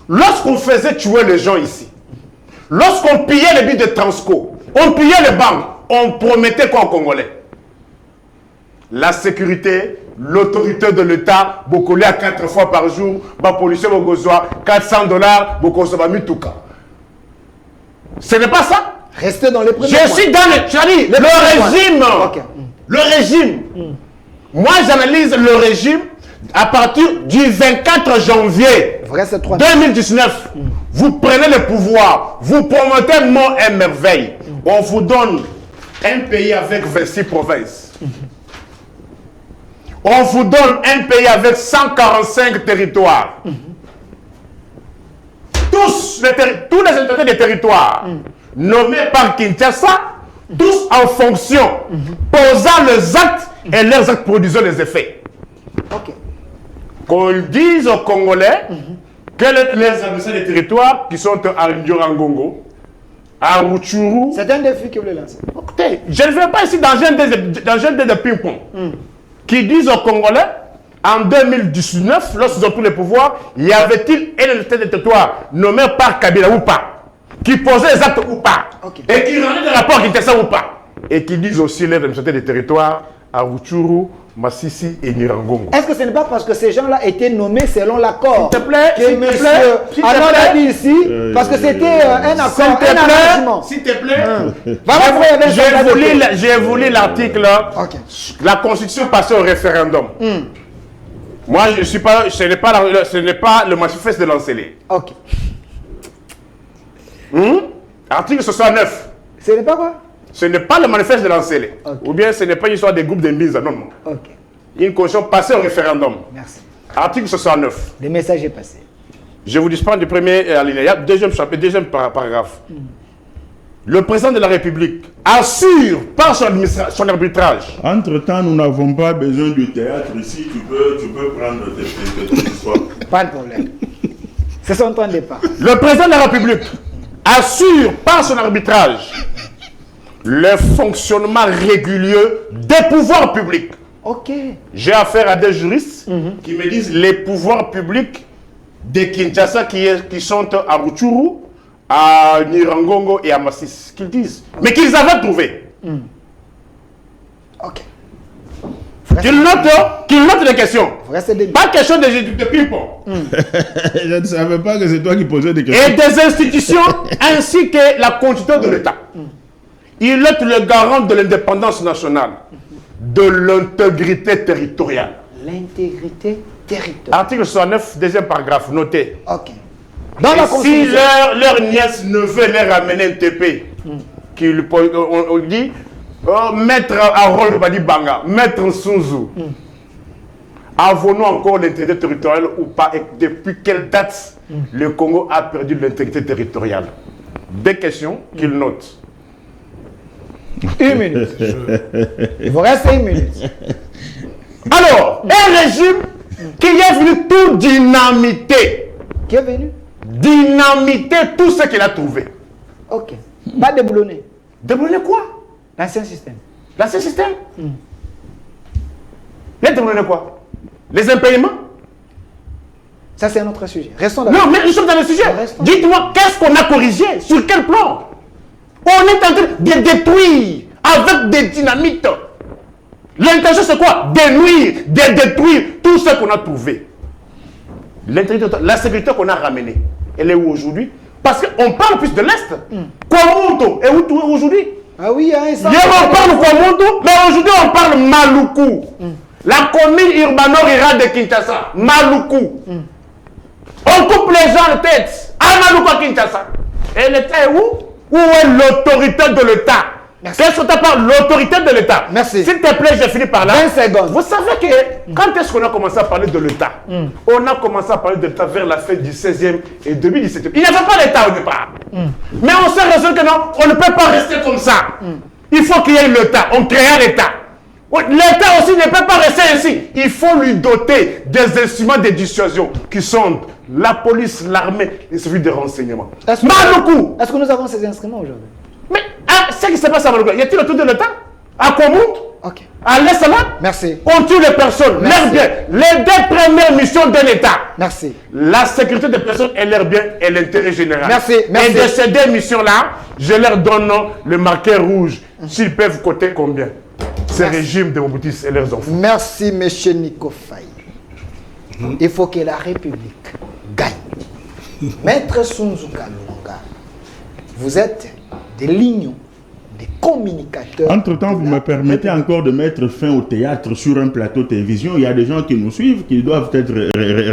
Lorsqu'on faisait tuer les gens ici, lorsqu'on pillait les bus de Transco, on pillait les banques, on promettait quoi aux Congolais? La sécurité, l'autorité de l'État, beaucoup à 4 fois par jour, ma policier besoin $400, beaucoup ça va mitouka. Ce n'est pas ça. Restez dans les premiers Je suis dans le régime. Okay. Le régime. Moi, j'analyse le régime à partir du 24 janvier 2019. Vous prenez le pouvoir, vous promettez mont et merveille. On vous donne un pays avec 26 provinces. On vous donne un pays avec 145 territoires. Tous les autorités des territoires nommés par Kinshasa, tous en fonction, posant les actes et leurs actes produisant les effets. Okay. Qu'on dise aux Congolais que les administrateurs des territoires qui sont à Ndiorangongo, à Rutshuru. C'est un défi que vous voulez lancer. Écoutez, je ne vais pas ici dans un jeu de ping-pong. Qui disent aux Congolais, en 2019, lorsqu'ils ont pris le pouvoir, y avait-il un administrateur des territoires nommé par Kabila ou pas, qui posait les actes ou pas, et qui rendait des rapports qui étaient ça ou pas, et qui disent aussi les administrateurs des territoires à Rutshuru, Massissi et Nirangongo. Est-ce que ce n'est pas parce que ces gens-là étaient nommés selon l'accord S'il te plaît, que monsieur Anon a dit ici, parce que c'était un accord, un arrangement. S'il te plaît, j'ai voulu l'article, la Constitution passée au référendum. Moi, je suis pas, ce n'est pas le manifeste de l'Ancélé. Ok. Article 69. Ce n'est pas quoi? Ce n'est pas le manifeste de l'Ancélé. Ou bien ce n'est pas une histoire des groupes de mise. Non, non. Il y a une constitution passée au référendum. Merci. Article 69. Le message est passé. Je vous dispense du premier alinéa, deuxième chapitre, deuxième paragraphe. Le président de la République assure par son arbitrage. Entre-temps, nous n'avons pas besoin du théâtre ici. Tu peux prendre tes histoires. Pas de problème. C'est son temps de départ. Le président de la République assure par son arbitrage le fonctionnement régulier des pouvoirs publics. Ok. J'ai affaire à des juristes qui me disent les pouvoirs publics de Kinshasa qui sont à Rutshuru, à Nirangongo et à Masisi, qu'ils disent. Mais qu'ils avaient trouvé. Ok. Qu'ils notent les questions. Pas question de ping-pong. Je ne savais pas que c'est toi qui posais des questions. Et des institutions ainsi que la Constitution de l'État. Il est le garant de l'indépendance nationale, de l'intégrité territoriale. L'intégrité territoriale. Article 69, deuxième paragraphe, noté. Ok. Dans la si leur nièce ne veut les ramener un TP, on dit mettre à rôle Banga, mettre Sunzu. Avons-nous encore l'intégrité territoriale ou pas? Et depuis quelle date le Congo a perdu l'intégrité territoriale? Des questions qu'il note. 1 minute. Il vous reste 1 minute. Alors, un régime qui est venu tout dynamiter. Qui est venu? Dynamiter tout ce qu'il a trouvé. Ok. Pas déboulonner. Déboulonner quoi? L'ancien système. L'ancien système? Il a déboulonné quoi? Les impayements? Ça, c'est un autre sujet. Restons là. Non, mais nous sommes dans le sujet. Dites-moi, qu'est-ce qu'on a corrigé? Sur quel plan? On est en train de détruire avec des dynamites. L'intention, c'est quoi? Dénuire, de détruire tout ce qu'on a trouvé. La sécurité qu'on a ramenée, elle est où aujourd'hui? Parce qu'on parle plus de l'Est. Kwamoto est où aujourd'hui? Ah oui, hein, ça. Hier, on parle Kwamoto, mais aujourd'hui, on parle Maluku. La commune urbano-rurale de Kinshasa. Maluku. On coupe les gens en tête. À Maluku, à Kinshasa. Et l'État est où? Où est l'autorité de l'État? Qu'est-ce que tu parles? L'autorité de l'État. Merci. S'il te plaît, je finis par là. 20 secondes. Vous savez que quand est-ce qu'on a commencé à parler de l'État? On a commencé à parler de l'État vers la fin du 16e et début du 17e. Il n'y avait pas l'État au départ. Mais on s'est résolu que non, on ne peut pas rester comme ça. Il faut qu'il y ait l'État. On créa l'État. L'État aussi ne peut pas rester ainsi. Il faut lui doter des instruments de dissuasion qui sont la police, l'armée et celui de renseignement. Est-ce que nous avons ces instruments aujourd'hui? Mais ce qui se passe à Maloukou, y a-t-il autour de l'État? À Komout? Ok. À l'Est là? Merci. On tue les personnes, leurs biens. Les deux premières missions de l'État. Merci. La sécurité des personnes et leurs biens et l'intérêt général. Merci. Et de ces deux missions-là, je leur donne le marqueur rouge. S'ils peuvent coter combien? Ces régimes de Mobutu et leurs enfants. Merci, M. Nico Faye. Il faut que la République gagne. Maître Sunzuka Lunga, vous êtes des lignons, des communicateurs. Entre-temps, vous me permettez encore de mettre fin au théâtre sur un plateau de télévision. Il y a des gens qui nous suivent, qui doivent être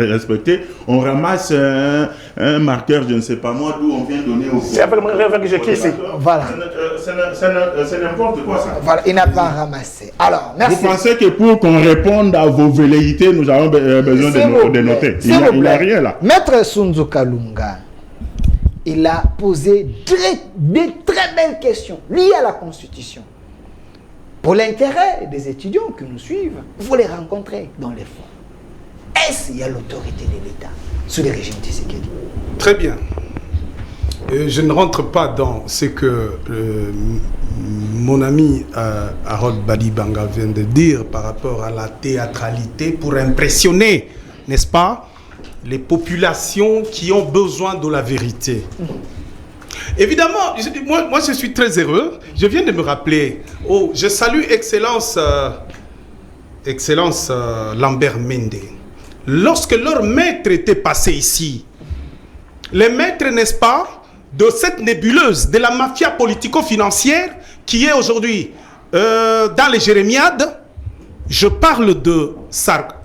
respectés. On ramasse un marqueur, je ne sais pas moi, d'où on vient donner au... C'est avec mon rêve que j'ai écrit ici. Voilà. C'est n'importe quoi ça. Voilà, il n'a pas ramassé. Alors, merci. Vous pensez que pour qu'on réponde à vos velléités, nous avons besoin de noter? Il n'y a rien là. Maître Sunzuka Lunga, il a posé des très belles questions liées à la Constitution. Pour l'intérêt des étudiants qui nous suivent, il faut les rencontrer dans les fonds. Est-ce qu'il y a l'autorité de l'État sous les régimes Tshisekedi? Très bien. Je ne rentre pas dans ce que mon ami Harold Balibanga vient de dire par rapport à la théâtralité pour impressionner, n'est-ce pas, les populations qui ont besoin de la vérité. Évidemment, moi je suis très heureux. Je viens de me rappeler. Oh, je salue Excellence Lambert Mende. Lorsque leur maître était passé ici, les maîtres, n'est-ce pas, de cette nébuleuse de la mafia politico-financière qui est aujourd'hui dans les jérémiades, je parle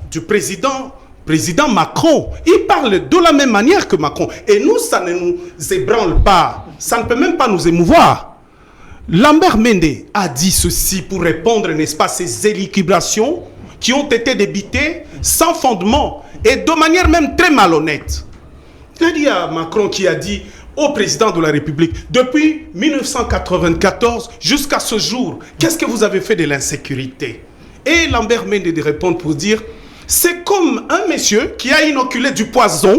du président Macron. Il parle de la même manière que Macron. Et nous, ça ne nous ébranle pas. Ça ne peut même pas nous émouvoir. Lambert Mende a dit ceci pour répondre, n'est-ce pas, à ces élucubrations qui ont été débitées sans fondement et de manière même très malhonnête. Il a dit à Macron qui a dit au président de la République, depuis 1994 jusqu'à ce jour, qu'est-ce que vous avez fait de l'insécurité? Et Lambert Mende de répondre pour dire, c'est comme un monsieur qui a inoculé du poison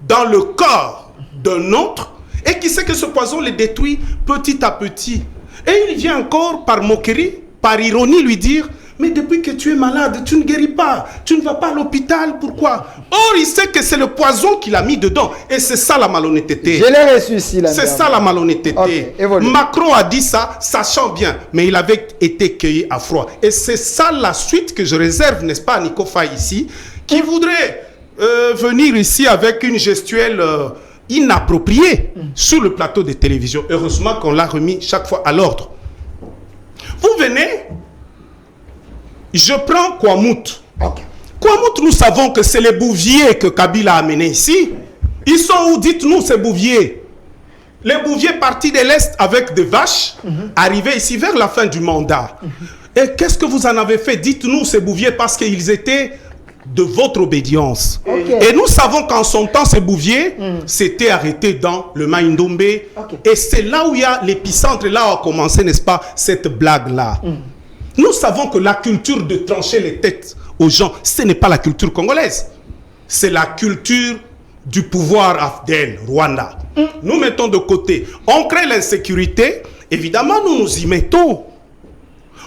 dans le corps d'un autre et qui sait que ce poison le détruit petit à petit. Et il vient encore par moquerie, par ironie lui dire, mais depuis que tu es malade, tu ne guéris pas, tu ne vas pas à l'hôpital, pourquoi? Or, il sait que c'est le poison qu'il a mis dedans. Et c'est ça la malhonnêteté. Je l'ai reçu ici. C'est ça la malhonnêteté. Okay, Macron a dit ça, sachant bien, mais il avait été cueilli à froid. Et c'est ça la suite que je réserve, n'est-ce pas, à Nico Faye ici, qui voudrait venir ici avec une gestuelle inappropriée sur le plateau de télévision. Heureusement qu'on l'a remis chaque fois à l'ordre. Vous venez... Je prends Kouamout. Okay. Kouamout, nous savons que c'est les bouviers que Kabila a amenés ici. Ils sont où? Dites-nous ces bouviers. Les bouviers partis de l'Est avec des vaches, arrivés ici vers la fin du mandat. Et qu'est-ce que vous en avez fait? Dites-nous ces bouviers parce qu'ils étaient de votre obédience. Okay. Et nous savons qu'en son temps, ces bouviers s'étaient arrêtés dans le Maïndombe. Et c'est là où il y a l'épicentre, là où a commencé, n'est-ce pas, cette blague-là. Nous savons que la culture de trancher les têtes aux gens, ce n'est pas la culture congolaise. C'est la culture du pouvoir Afdel, Rwanda. Nous mettons de côté. On crée l'insécurité. Évidemment, nous nous y mettons.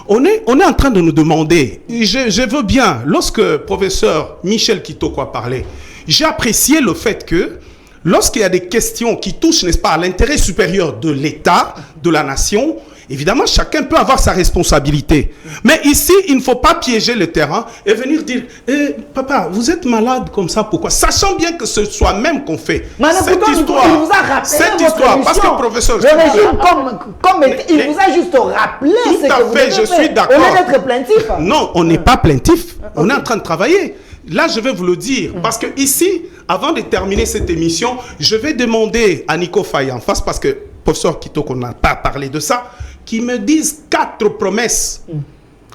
On est en train de nous demander, je veux bien, lorsque professeur Michel Kitoko a parlé, j'ai apprécié le fait que lorsqu'il y a des questions qui touchent, n'est-ce pas, à l'intérêt supérieur de l'État, de la nation, évidemment, chacun peut avoir sa responsabilité. Mais ici, il ne faut pas piéger le terrain et venir dire papa, vous êtes malade comme ça, pourquoi? Sachant bien que ce soit même qu'on fait. Cette histoire, il vous a rappelé parce que professeur... Le régime, il vous a juste rappelé tout à fait, je suis d'accord. On est d'être plaintif. Non, on n'est pas plaintif. On est en train de travailler. Là, je vais vous le dire. Parce que ici, avant de terminer cette émission, je vais demander à Nico Faye en face, parce que professeur Kitoko n'a pas parlé de ça, qui me disent 4 promesses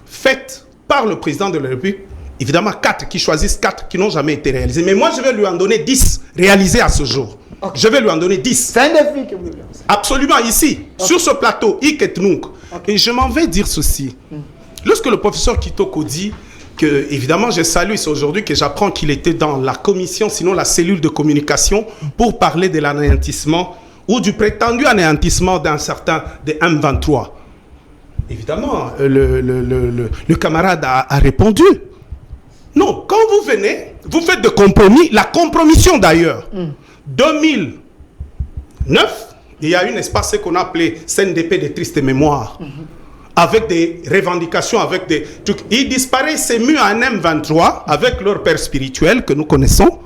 faites par le président de la République. Évidemment, 4 qui choisissent 4 qui n'ont jamais été réalisées. Mais moi, je vais lui en donner 10 réalisées à ce jour. Okay. Je vais lui en donner 10. C'est un défi que vous voulez lancer. Absolument, ici, sur ce plateau, Iketnouk. Et je m'en vais dire ceci. Lorsque le professeur Kitoko dit que, évidemment, je salue, c'est aujourd'hui que j'apprends qu'il était dans la commission, sinon la cellule de communication, pour parler de l'anéantissement ou du prétendu anéantissement d'un certain de M23. Évidemment, le camarade a répondu. Non, quand vous venez, vous faites de compromis, la compromission d'ailleurs. 2009, il y a eu, n'est-ce pas, ce qu'on a appelé CNDP de triste mémoire, avec des revendications, avec des trucs. Ils disparaissent, c'est mieux en M23, avec leur père spirituel que nous connaissons.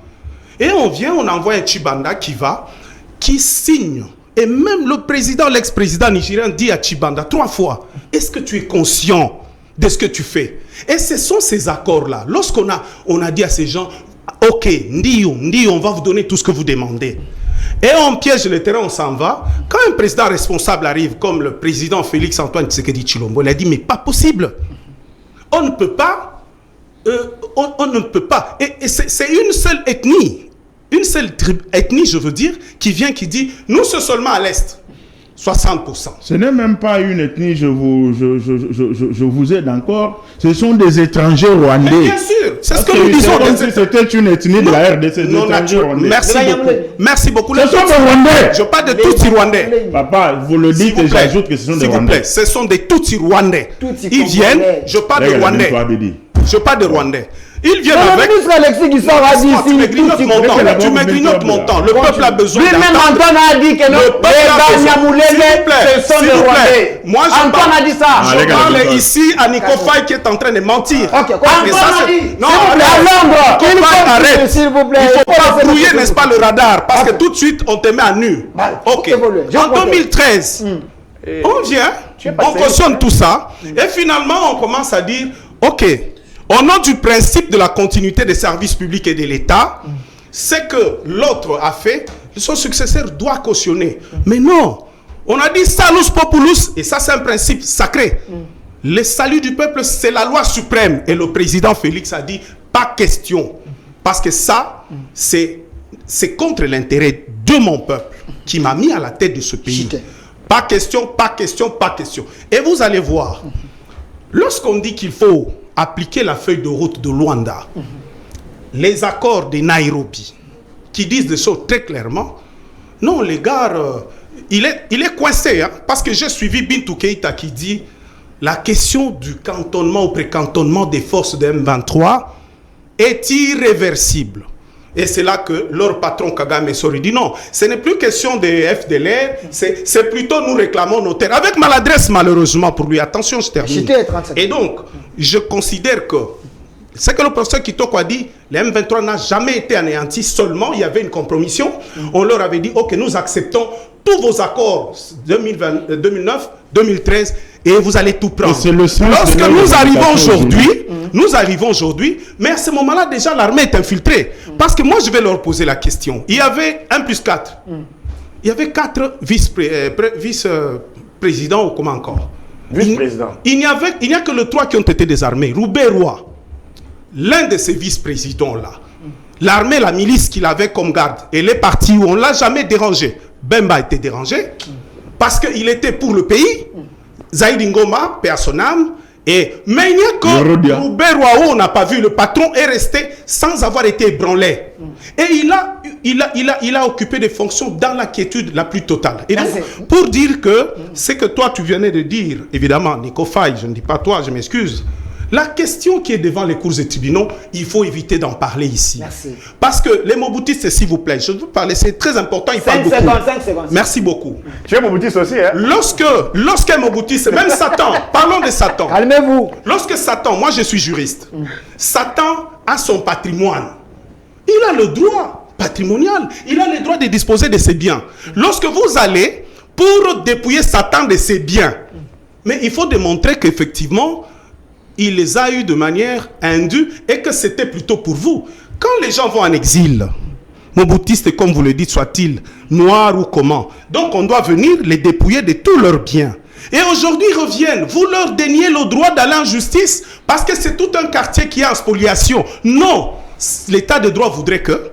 Et on vient, on envoie un Tshibanda qui signe. Et même le président, l'ex-président nigérien dit à Tshibanda 3 fois, est-ce que tu es conscient de ce que tu fais? Et ce sont ces accords-là. Lorsqu'on a dit à ces gens, ok, Ndi, on va vous donner tout ce que vous demandez. Et on piège le terrain, on s'en va. Quand un président responsable arrive, comme le président Félix Antoine Tshisekedi Tshilombo, il a dit, mais pas possible. On ne peut pas. On ne peut pas. Et c'est une seule ethnie. Une seule ethnie, je veux dire, qui vient, qui dit, nous, c'est seulement à l'Est. 60%. Ce n'est même pas une ethnie, je vous aide encore. Ce sont des étrangers rwandais. Mais bien sûr, c'est ce que nous disons. C'était une ethnie de la RDC. Non, merci beaucoup. Merci beaucoup. Ce sont des Rwandais. Je parle de Tutsi rwandais. Papa, vous le dites et j'ajoute que ce sont des Rwandais. Ce sont des Tutsi rwandais. Ils viennent, je parle de Rwandais. Je parle de Rwandais. Ils viennent avec... Le ministre Alexis qui sort a dit ici... Tu m'égrignotes mon temps. Le peuple a besoin d'entendre. Lui-même Antoine a dit que non, les Banyamulele, ce sont des Rwandais. Moi, Antoine a dit ça. Je parle ici à Nico Faye qui est en train de mentir. Antoine a dit... Non, arrête. S'il vous plaît. Il ne faut pas brouiller, n'est-ce pas, le radar. Parce que tout de suite, on te met à nu. Ok. En 2013, on vient, on cautionne tout ça. Et finalement, on commence à dire, ok, au nom du principe de la continuité des services publics et de l'État, c'est que l'autre a fait, son successeur doit cautionner. Mais non, on a dit salus populus, et ça c'est un principe sacré. Le salut du peuple, c'est la loi suprême. Et le président Félix a dit, pas question. Parce que ça, c'est contre l'intérêt de mon peuple qui m'a mis à la tête de ce pays. Pas question, pas question, pas question. Et vous allez voir, lorsqu'on dit qu'il faut appliquer la feuille de route de Luanda, les accords de Nairobi, qui disent des choses très clairement, non, les gars, il est coincé, hein, parce que j'ai suivi Bintou Keïta qui dit la question du cantonnement ou précantonnement des forces de M23 est irréversible. Et c'est là que leur patron Kagame Sori dit non, ce n'est plus question de FDLR, c'est plutôt nous réclamons nos terres. Avec maladresse malheureusement pour lui. Attention, je termine. Et donc, je considère que ce que le professeur Kitoko a dit, les M23 n'a jamais été anéanti, seulement il y avait une compromission. On leur avait dit, ok, nous acceptons tous vos accords 2009, 2013 et vous allez tout prendre. Lorsque nous arrivons aujourd'hui, mais à ce moment-là, déjà, l'armée est infiltrée. Parce que moi, je vais leur poser la question. Il y avait 1+4. Il y avait 4 vice-présidents ou comment encore? Vice-président. Il n'y a que les 3 qui ont été désarmés. Roubaix-Roy, l'un de ces vice-présidents-là, l'armée, la milice qu'il avait comme garde, elle est partie où on ne l'a jamais dérangé. Bemba a été dérangé parce qu'il était pour le pays. Zaïd Ngoma, paix à son âme. Mais il n'y a que Roubaix-Roy où on n'a pas vu. Le patron est resté sans avoir été ébranlé. Et il a occupé des fonctions dans la quiétude la plus totale. Et donc, pour dire que c'est que toi tu venais de dire, évidemment, Nico Faye, je ne dis pas toi, je m'excuse. La question qui est devant les cours et tribunaux, il faut éviter d'en parler ici. Merci. Parce que les moboutistes, s'il vous plaît, je veux parler, c'est très important, il parle beaucoup. 5 secondes. Merci beaucoup. Tu es moboutiste aussi, hein? Lorsqu'un moboutiste, même Satan, parlons de Satan. Calmez-vous. Lorsque Satan, moi je suis juriste, Satan a son patrimoine. Il a le droit patrimonial, il a le droit de disposer de ses biens. Lorsque vous allez pour dépouiller Satan de ses biens, mais il faut démontrer qu'effectivement, il les a eus de manière indue et que c'était plutôt pour vous. Quand les gens vont en exil, moboutistes comme vous le dites, soit-il, noirs ou comment, donc on doit venir les dépouiller de tous leurs biens. Et aujourd'hui, ils reviennent. Vous leur déniez le droit d'aller en justice parce que c'est tout un quartier qui est en spoliation. Non, l'état de droit voudrait que,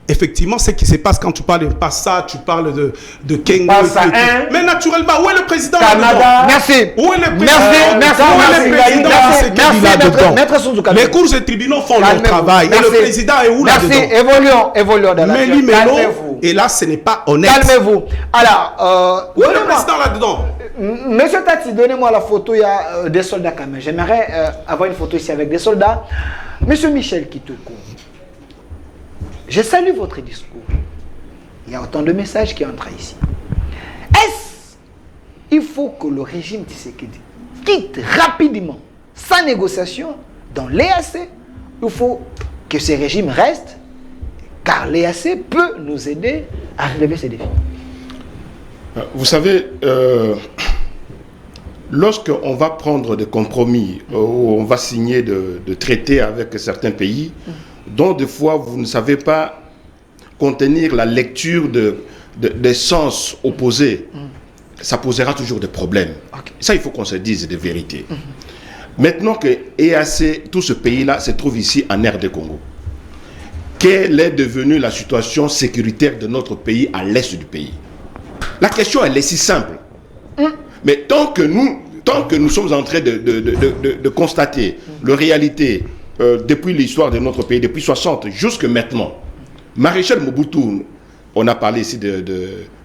effectivement, ce qui se passe quand tu parles de Passa, tu parles de Kengo. Passa, mais naturellement, où est le président Canada. Merci. Où est le président? Merci. Où est le président? Merci, maître Souzouka. Les cours et tribunaux font leur travail. Et le président est où là-dedans? Merci, évoluons dans la Calmez-vous. Et là, ce n'est pas honnête. Calmez-vous. Alors, où est le président là-dedans? Monsieur Tati, donnez-moi la photo, il y a des soldats quand même. J'aimerais avoir une photo ici avec des soldats. Monsieur Michel Kitoko, je salue votre discours. Il y a autant de messages qui entrent ici. Il faut que le régime Tshisekedi quitte rapidement, sans négociation, dans l'EAC. Il faut que ce régime reste, car l'EAC peut nous aider à relever ces défis. Vous savez, lorsqu'on va prendre des compromis, ou on va signer de traités avec certains pays, dont des fois vous ne savez pas contenir la lecture des sens opposés, ça posera toujours des problèmes. Okay. Ça, il faut qu'on se dise des vérités. Maintenant que EAC, tout ce pays-là, se trouve ici en RD Congo, quelle est devenue la situation sécuritaire de notre pays à l'est du pays? La question, elle est si simple. Mais tant que nous sommes en train de constater la réalité depuis l'histoire de notre pays, depuis 60 jusqu'à maintenant, Maréchal Mobutu, on a parlé ici de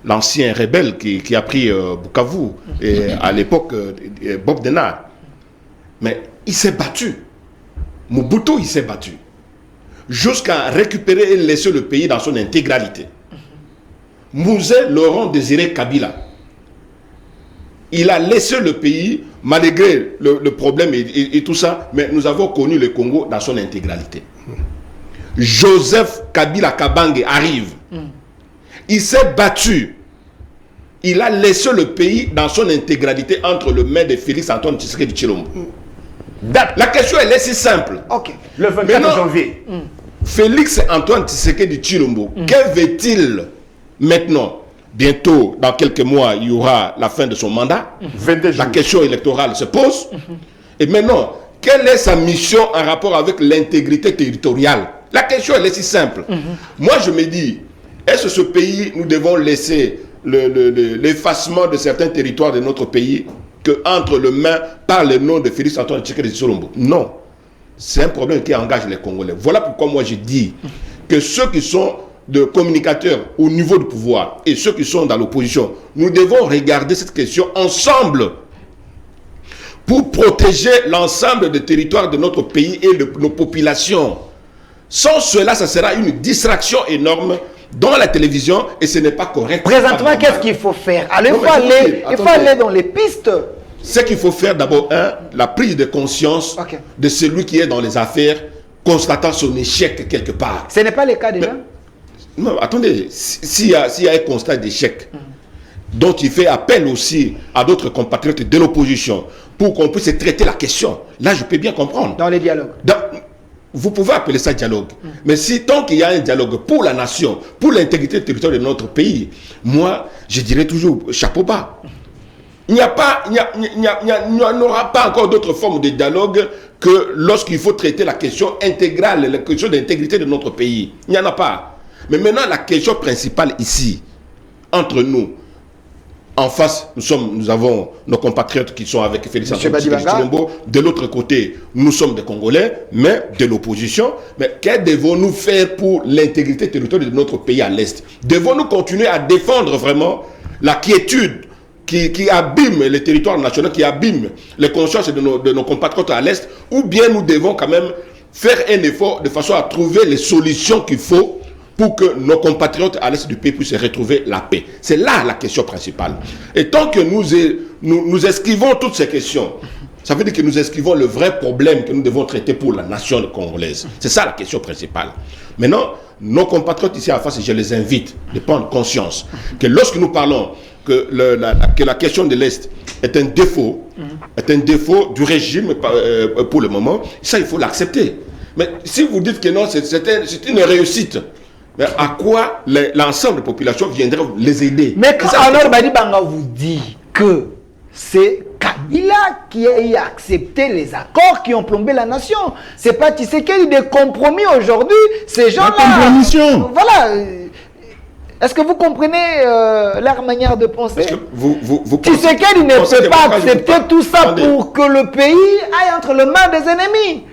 l'ancien rebelle qui a pris Bukavu, et à l'époque Bob Denard, mais il s'est battu. Mobutu, il s'est battu jusqu'à récupérer et laisser le pays dans son intégralité. Mouzé Laurent Désiré Kabila, il a laissé le pays malgré le problème et tout ça, mais nous avons connu le Congo dans son intégralité. Joseph Kabila Kabange arrive. Il s'est battu. Il a laissé le pays dans son intégralité entre les mains de Félix Antoine Tshisekedi Tshilombo. La question, elle est si simple. Okay. Le 24 janvier. Félix Antoine Tshisekedi Tshilombo, que veut-il maintenant? Bientôt, dans quelques mois, il y aura la fin de son mandat. La question électorale se pose. Et maintenant, quelle est sa mission en rapport avec l'intégrité territoriale? La question, elle est si simple. Moi, je me dis, est-ce que ce pays, nous devons laisser l'effacement de certains territoires de notre pays que entre les mains par le nom de Félix Antoine Tshisekedi Tshilombo? Non. C'est un problème qui engage les Congolais. Voilà pourquoi moi je dis que ceux qui sont de communicateurs au niveau du pouvoir et ceux qui sont dans l'opposition, nous devons regarder cette question ensemble pour protéger l'ensemble des territoires de notre pays et de nos populations. Sans cela, ça sera une distraction énorme dans la télévision et ce n'est pas correct. Présentement, qu'est-ce qu'il faut faire? Il faut aller dans les pistes. Ce qu'il faut faire d'abord, la prise de conscience de celui qui est dans les affaires, constatant son échec quelque part. Ce n'est pas le cas déjà? Non, attendez, s'il y a un constat d'échec, dont il fait appel aussi à d'autres compatriotes de l'opposition pour qu'on puisse traiter la question, là je peux bien comprendre. Dans les dialogues. Vous pouvez appeler ça dialogue. Mais si tant qu'il y a un dialogue pour la nation, pour l'intégrité territoriale de notre pays, moi, je dirais toujours chapeau bas. Il n'y aura pas encore d'autre forme de dialogue que lorsqu'il faut traiter la question intégrale, la question d'intégrité de notre pays. Il n'y en a pas. Mais maintenant, la question principale ici, entre nous, en face, nous avons nos compatriotes qui sont avec Félix Antoine Tshilombo. De l'autre côté, nous sommes des Congolais, mais de l'opposition. Mais que devons-nous faire pour l'intégrité territoriale de notre pays à l'Est? Devons-nous continuer à défendre vraiment la quiétude qui abîme les territoires nationaux, qui abîme les consciences de nos compatriotes à l'Est? Ou bien nous devons quand même faire un effort de façon à trouver les solutions qu'il faut pour que nos compatriotes à l'est du pays puissent retrouver la paix? C'est là la question principale. Et tant que nous esquivons toutes ces questions, ça veut dire que nous esquivons le vrai problème que nous devons traiter pour la nation congolaise. C'est ça la question principale. Maintenant, nos compatriotes ici à face, je les invite de prendre conscience que lorsque nous parlons que la question de l'Est est un défaut du régime pour le moment, ça il faut l'accepter. Mais si vous dites que non, c'est une réussite, mais à quoi l'ensemble des populations viendrait les aider? Mais alors, Badi Banga vous dit que c'est Kabila qui a accepté les accords qui ont plombé la nation. C'est pas Tshisekedi des compromis aujourd'hui. Ces gens-là. La compromission. Voilà. Est-ce que vous comprenez leur manière de penser? Est-ce que vous Tshisekedi ne peut pas accepter tout ça. Attendez. Pour que le pays aille entre les mains des ennemis.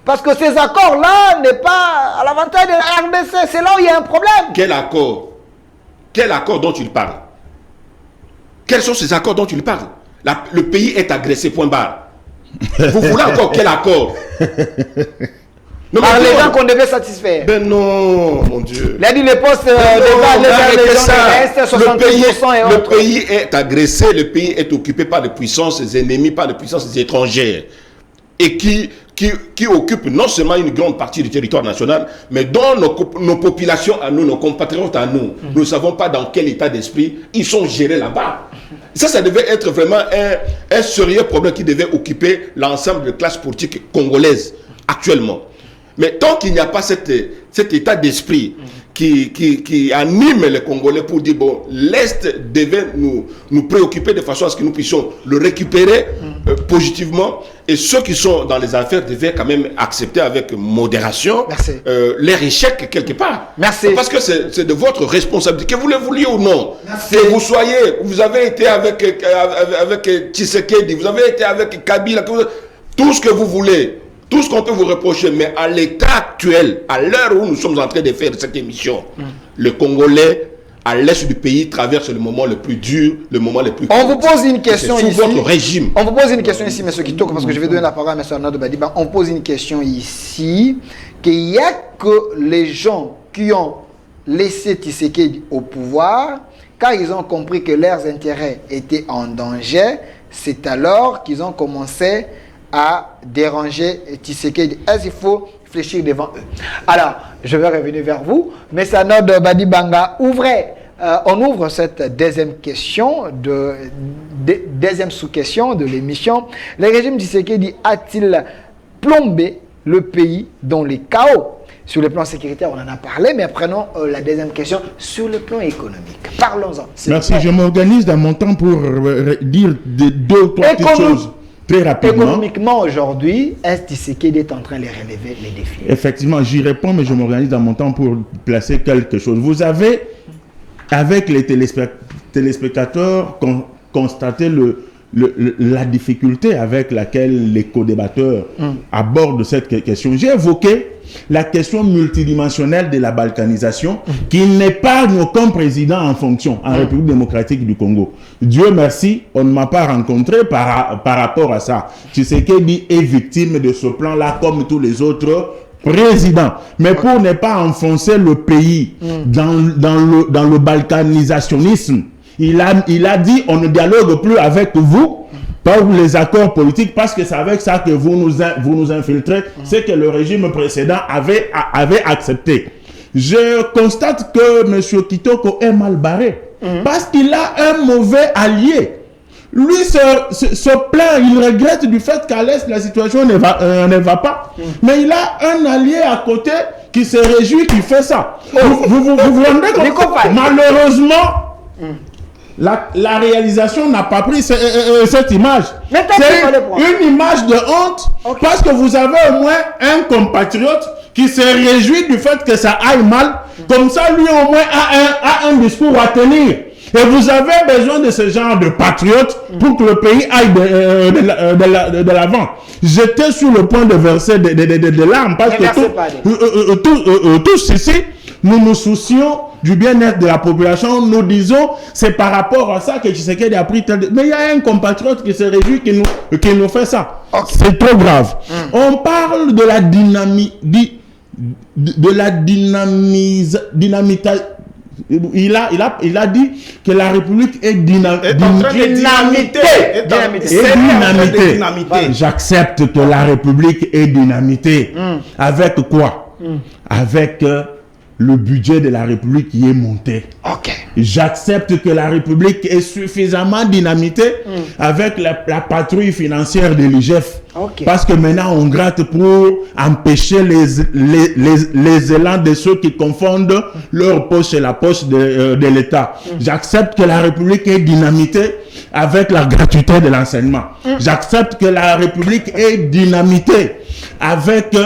Parce que ces accords-là n'est pas à l'avantage de la RDC. C'est là où il y a un problème. Quel accord? Quel accord dont tu parles? Quels sont ces accords dont tu parles? Le pays est agressé, point barre. Vous voulez encore quel accord? Non, Par les non. gens qu'on devait satisfaire. Ben non, mon Dieu. Il a dit les postes Non, arrêtez les ça. gens de l'Est, 60% et Le autres. pays est agressé, le pays est occupé par les puissances ennemies, par les puissances étrangères. Et qui occupent non seulement une grande partie du territoire national, mais dont nos populations à nous, nos compatriotes à nous, nous ne savons pas dans quel état d'esprit ils sont gérés là-bas. Ça devait être vraiment un sérieux problème qui devait occuper l'ensemble de classes politiques congolaises actuellement. Mais tant qu'il n'y a pas cet état d'esprit qui anime les Congolais pour dire, bon, l'Est devait nous préoccuper de façon à ce que nous puissions le récupérer positivement, et ceux qui sont dans les affaires devaient quand même accepter avec modération leur échec quelque part. Merci. Parce que c'est de votre responsabilité, que vous le vouliez ou non. Merci. Que vous avez été avec Tshisekedi, vous avez été avec Kabila, tout ce que vous voulez. Tout ce qu'on peut vous reprocher, mais à l'état actuel, à l'heure où nous sommes en train de faire cette émission, le Congolais, à l'est du pays, traverse le moment le plus dur, le moment le plus... On vous pose une question sous ici. votre régime. On vous pose une question ici, M. Kitoko, parce que je vais donner la parole à M. Arnaud Badiba. On pose une question ici, qu'il n'y a que les gens qui ont laissé Tshisekedi au pouvoir, car ils ont compris que leurs intérêts étaient en danger, c'est alors qu'ils ont commencé à déranger Tshisekedi. Est-ce qu'il faut fléchir devant eux? Alors, je vais revenir vers vous. Mais ça note Badibanga, on ouvre cette deuxième question, deuxième sous-question de l'émission. Le régime Tshisekedi a-t-il plombé le pays dans les chaos? Sur le plan sécuritaire, on en a parlé, mais prenons la deuxième question sur le plan économique. Parlons-en. Merci, je m'organise dans mon temps pour dire deux ou trois petites choses. Très rapidement. Économiquement, aujourd'hui, est-ce que Tshisekedi est en train de relever les défis? Effectivement, j'y réponds, mais je m'organise dans mon temps pour placer quelque chose. Vous avez, avec les téléspectateurs, constaté la difficulté avec laquelle les co-débatteurs abordent cette question. J'ai évoqué la question multidimensionnelle de la balkanisation qui n'épargne aucun président en fonction en République démocratique du Congo. Dieu merci, on ne m'a pas rencontré par rapport à ça. Tshisekedi est victime de ce plan-là comme tous les autres présidents. Mais pour ne pas enfoncer le pays dans le balkanisationnisme, il a dit on ne dialogue plus avec vous par les accords politiques parce que c'est avec ça que vous nous infiltrez, c'est que le régime précédent avait accepté. Je constate que M. Kitoko est mal barré parce qu'il a un mauvais allié. Lui se plaint, il regrette du fait qu'à l'Est la situation ne va pas, mais il a un allié à côté qui se réjouit qu'il fait ça. Vous vous rendez compte? Malheureusement, la réalisation n'a pas pris cette image. C'est une image de honte parce que vous avez au moins un compatriote qui se réjouit du fait que ça aille mal. Comme ça, lui au moins a un discours à tenir. Et vous avez besoin de ce genre de patriotes pour que le pays aille de l'avant. J'étais sur le point de verser des larmes parce que tous ici, nous nous soucions du bien-être de la population. Nous disons, c'est par rapport à ça que Tshisekedi a pris mais il y a un compatriote qui se réjouit qui nous fait ça. C'est trop grave. On parle de la dynamite. Il a dit que la République est dynamité. J'accepte que la République est dynamitée. Avec quoi? Avec le budget de la République qui est monté. Ok. J'accepte que la République est suffisamment dynamitée avec la patrouille financière de l'IGF. Ok. Parce que maintenant, on gratte pour empêcher les élans de ceux qui confondent leur poche et la poche de l'État. J'accepte que la République est dynamitée avec la gratuité de l'enseignement. J'accepte que la République est dynamitée avec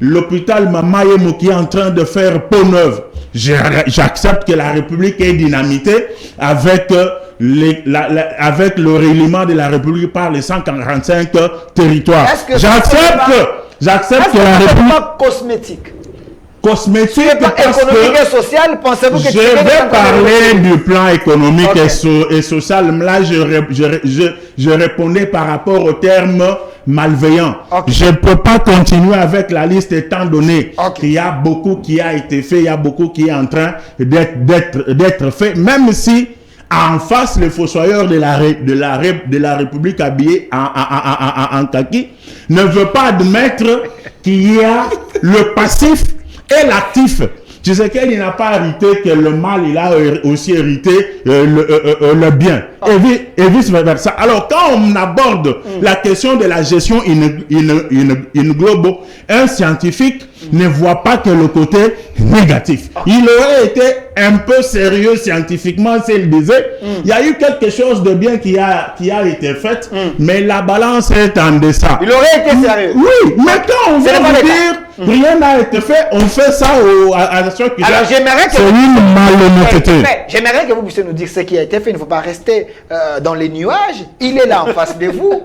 l'hôpital Mamayemo qui est en train de faire peau neuve. J'accepte que la République est dynamitée avec avec le reliement de la République par les 145 territoires. J'accepte que la République cosmétique. Cosmétique parce économique et social, pensez-vous que je vais parler du plan économique et social. Là, je répondais par rapport au terme malveillant. Je ne peux pas continuer avec la liste étant donné qu'il y a beaucoup qui a été fait, il y a beaucoup qui est en train d'être fait, même si en face, le fossoyeur de la République habillé en kaki ne veut pas admettre qu'il y a le passif et l'actif. Tu sais qu'il n'a pas hérité que le mal, il a aussi hérité le bien. Et vice versa. Alors, quand on aborde la question de la gestion in globo, un scientifique ne voit pas que le côté négatif. Il aurait été un peu sérieux scientifiquement s'il disait il y a eu quelque chose de bien qui a été fait, mais la balance est en deçà. Il aurait été sérieux. Oui, mais quand on veut dire rien n'a été fait, on fait ça à ceux qui... Alors j'aimerais que... C'est une malhonnêteté. J'aimerais que vous puissiez nous dire ce qui a été fait. Il ne faut pas rester dans les nuages. Il est là en face de vous.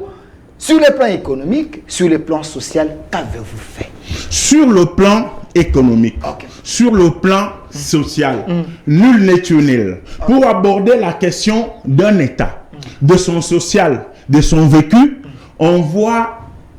Sur le plan économique, sur le plan social, qu'avez-vous fait? Sur le plan économique, sur le plan social, nul n'est tunnel. Pour aborder la question d'un État, de son social, de son vécu, on voit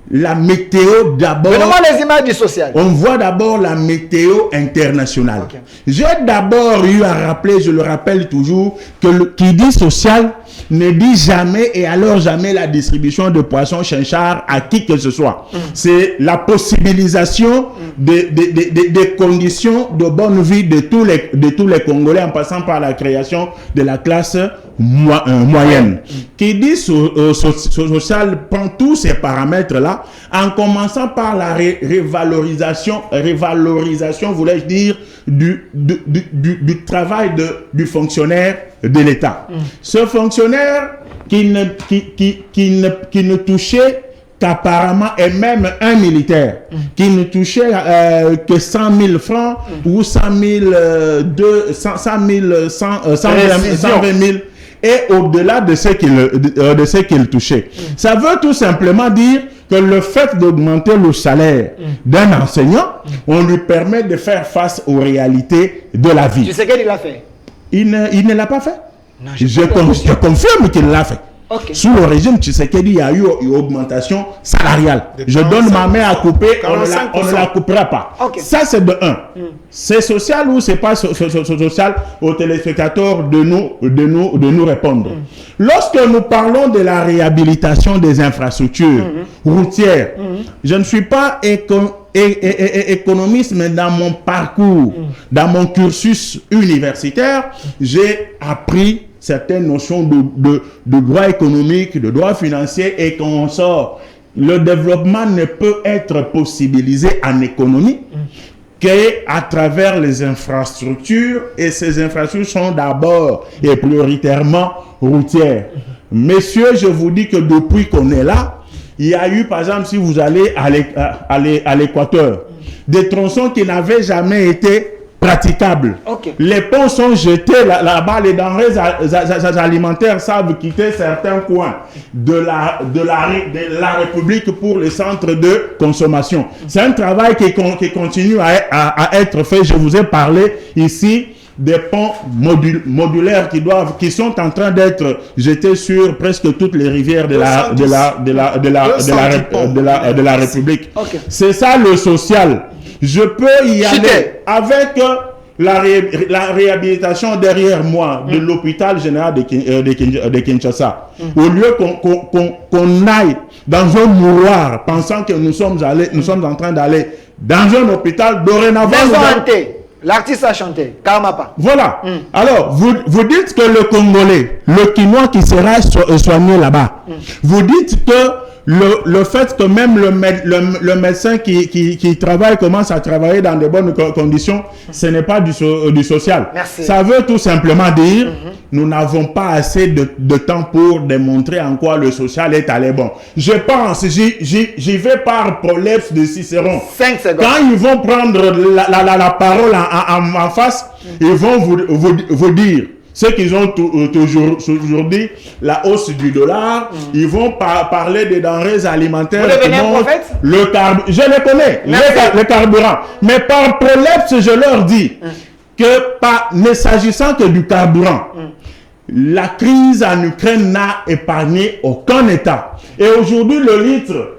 la météo d'abord. Donnez-moi les images du social. On voit d'abord la météo internationale. J'ai d'abord eu à rappeler, je le rappelle toujours, que qui dit social ne dit jamais et alors jamais la distribution de poissons chinchard à qui que ce soit. C'est la possibilisation des conditions de bonne vie de tous les Congolais en passant par la création de la classe moyenne. Qui dit social prend tous ces paramètres-là en commençant par la révalorisation, voulais-je dire, du travail du fonctionnaire de l'État. Ce fonctionnaire qui ne touchait qu'apparemment, et même un militaire, qui ne touchait que 100 000 francs ou 120 000 et au-delà de ce qu'il touchait. Ça veut tout simplement dire que le fait d'augmenter le salaire d'un enseignant, on lui permet de faire face aux réalités de la vie. Tu sais qu'il l'a fait? Il ne l'a pas fait. Non, je confirme qu'il l'a fait. Sous le régime Tshisekedi, il y a eu une augmentation salariale. Je donne ma main à couper, on ne la coupera pas. Ça, c'est de un. C'est social ou c'est pas social aux téléspectateurs de nous répondre. Lorsque nous parlons de la réhabilitation des infrastructures routières, je ne suis pas économiste, mais dans mon parcours, dans mon cursus universitaire, j'ai appris certaines notions de droit économique, de droit financier, et qu'on sort. Le développement ne peut être possibilisé en économie qu'à travers les infrastructures, et ces infrastructures sont d'abord et prioritairement routières. Messieurs, je vous dis que depuis qu'on est là, il y a eu, par exemple, si vous allez à l'Équateur, des tronçons qui n'avaient jamais été praticables. Les ponts sont jetés là-bas, les denrées alimentaires savent quitter certains coins de la République pour les centres de consommation. C'est un travail qui continue à être fait. Je vous ai parlé ici des ponts modulaires qui sont en train d'être jetés sur presque toutes les rivières de la République. C'est ça le social. Je peux y aller avec la réhabilitation derrière moi de l'hôpital général de Kinshasa. Au lieu qu'on aille dans un mouroir pensant que nous sommes en train d'aller dans un hôpital dorénavant. L'artiste a chanté, Karmapa. Voilà. Alors, vous dites que le Congolais, le Quinois qui sera soigné là-bas, vous dites que le fait que même le médecin qui travaille commence à travailler dans de bonnes conditions, ce n'est pas du social. Merci. Ça veut tout simplement dire nous n'avons pas assez de temps pour démontrer en quoi le social est allé bon. Je pense, j'y vais par prolepse de Cicéron. 5 secondes. Quand ils vont prendre la parole en face, ils vont vous dire ce qu'ils ont toujours dit, la hausse du dollar, ils vont parler des denrées alimentaires. Vous devenez un prophète? Je les connais, le carburant. Mais par prolepse, je leur dis que ne s'agissant que du carburant, la crise en Ukraine n'a épargné aucun État. Et aujourd'hui, le litre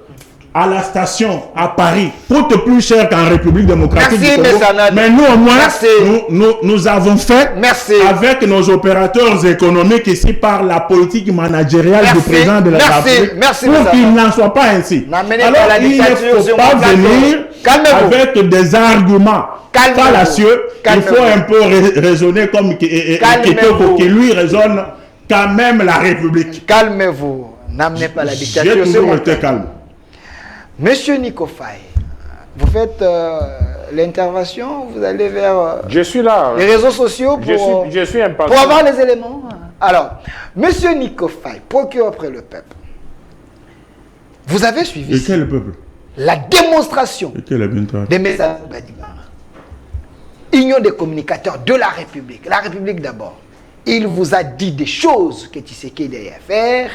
à la station à Paris coûte plus cher qu'en République démocratique du Congo. Mais nous au moins, nous avons fait avec nos opérateurs économiques ici par la politique managériale du président de la République pour qu'il n'en soit pas ainsi. Alors il ne faut pas venir avec des arguments fallacieux. Il faut un peu raisonner comme Kitoko qui lui raisonne quand même la République. Calmez-vous, n'amenez pas la dictature. J'ai toujours été calme. Monsieur Nico Faye, vous faites l'intervention, vous allez vers je suis là. Les réseaux sociaux je suis impatient. Pour avoir les éléments. Alors, Monsieur Nico Faye, procureur auprès le peuple, vous avez suivi et quel peuple? La démonstration des messages Union des communicateurs de la République d'abord. Il vous a dit des choses que Tshisekedi allait faire,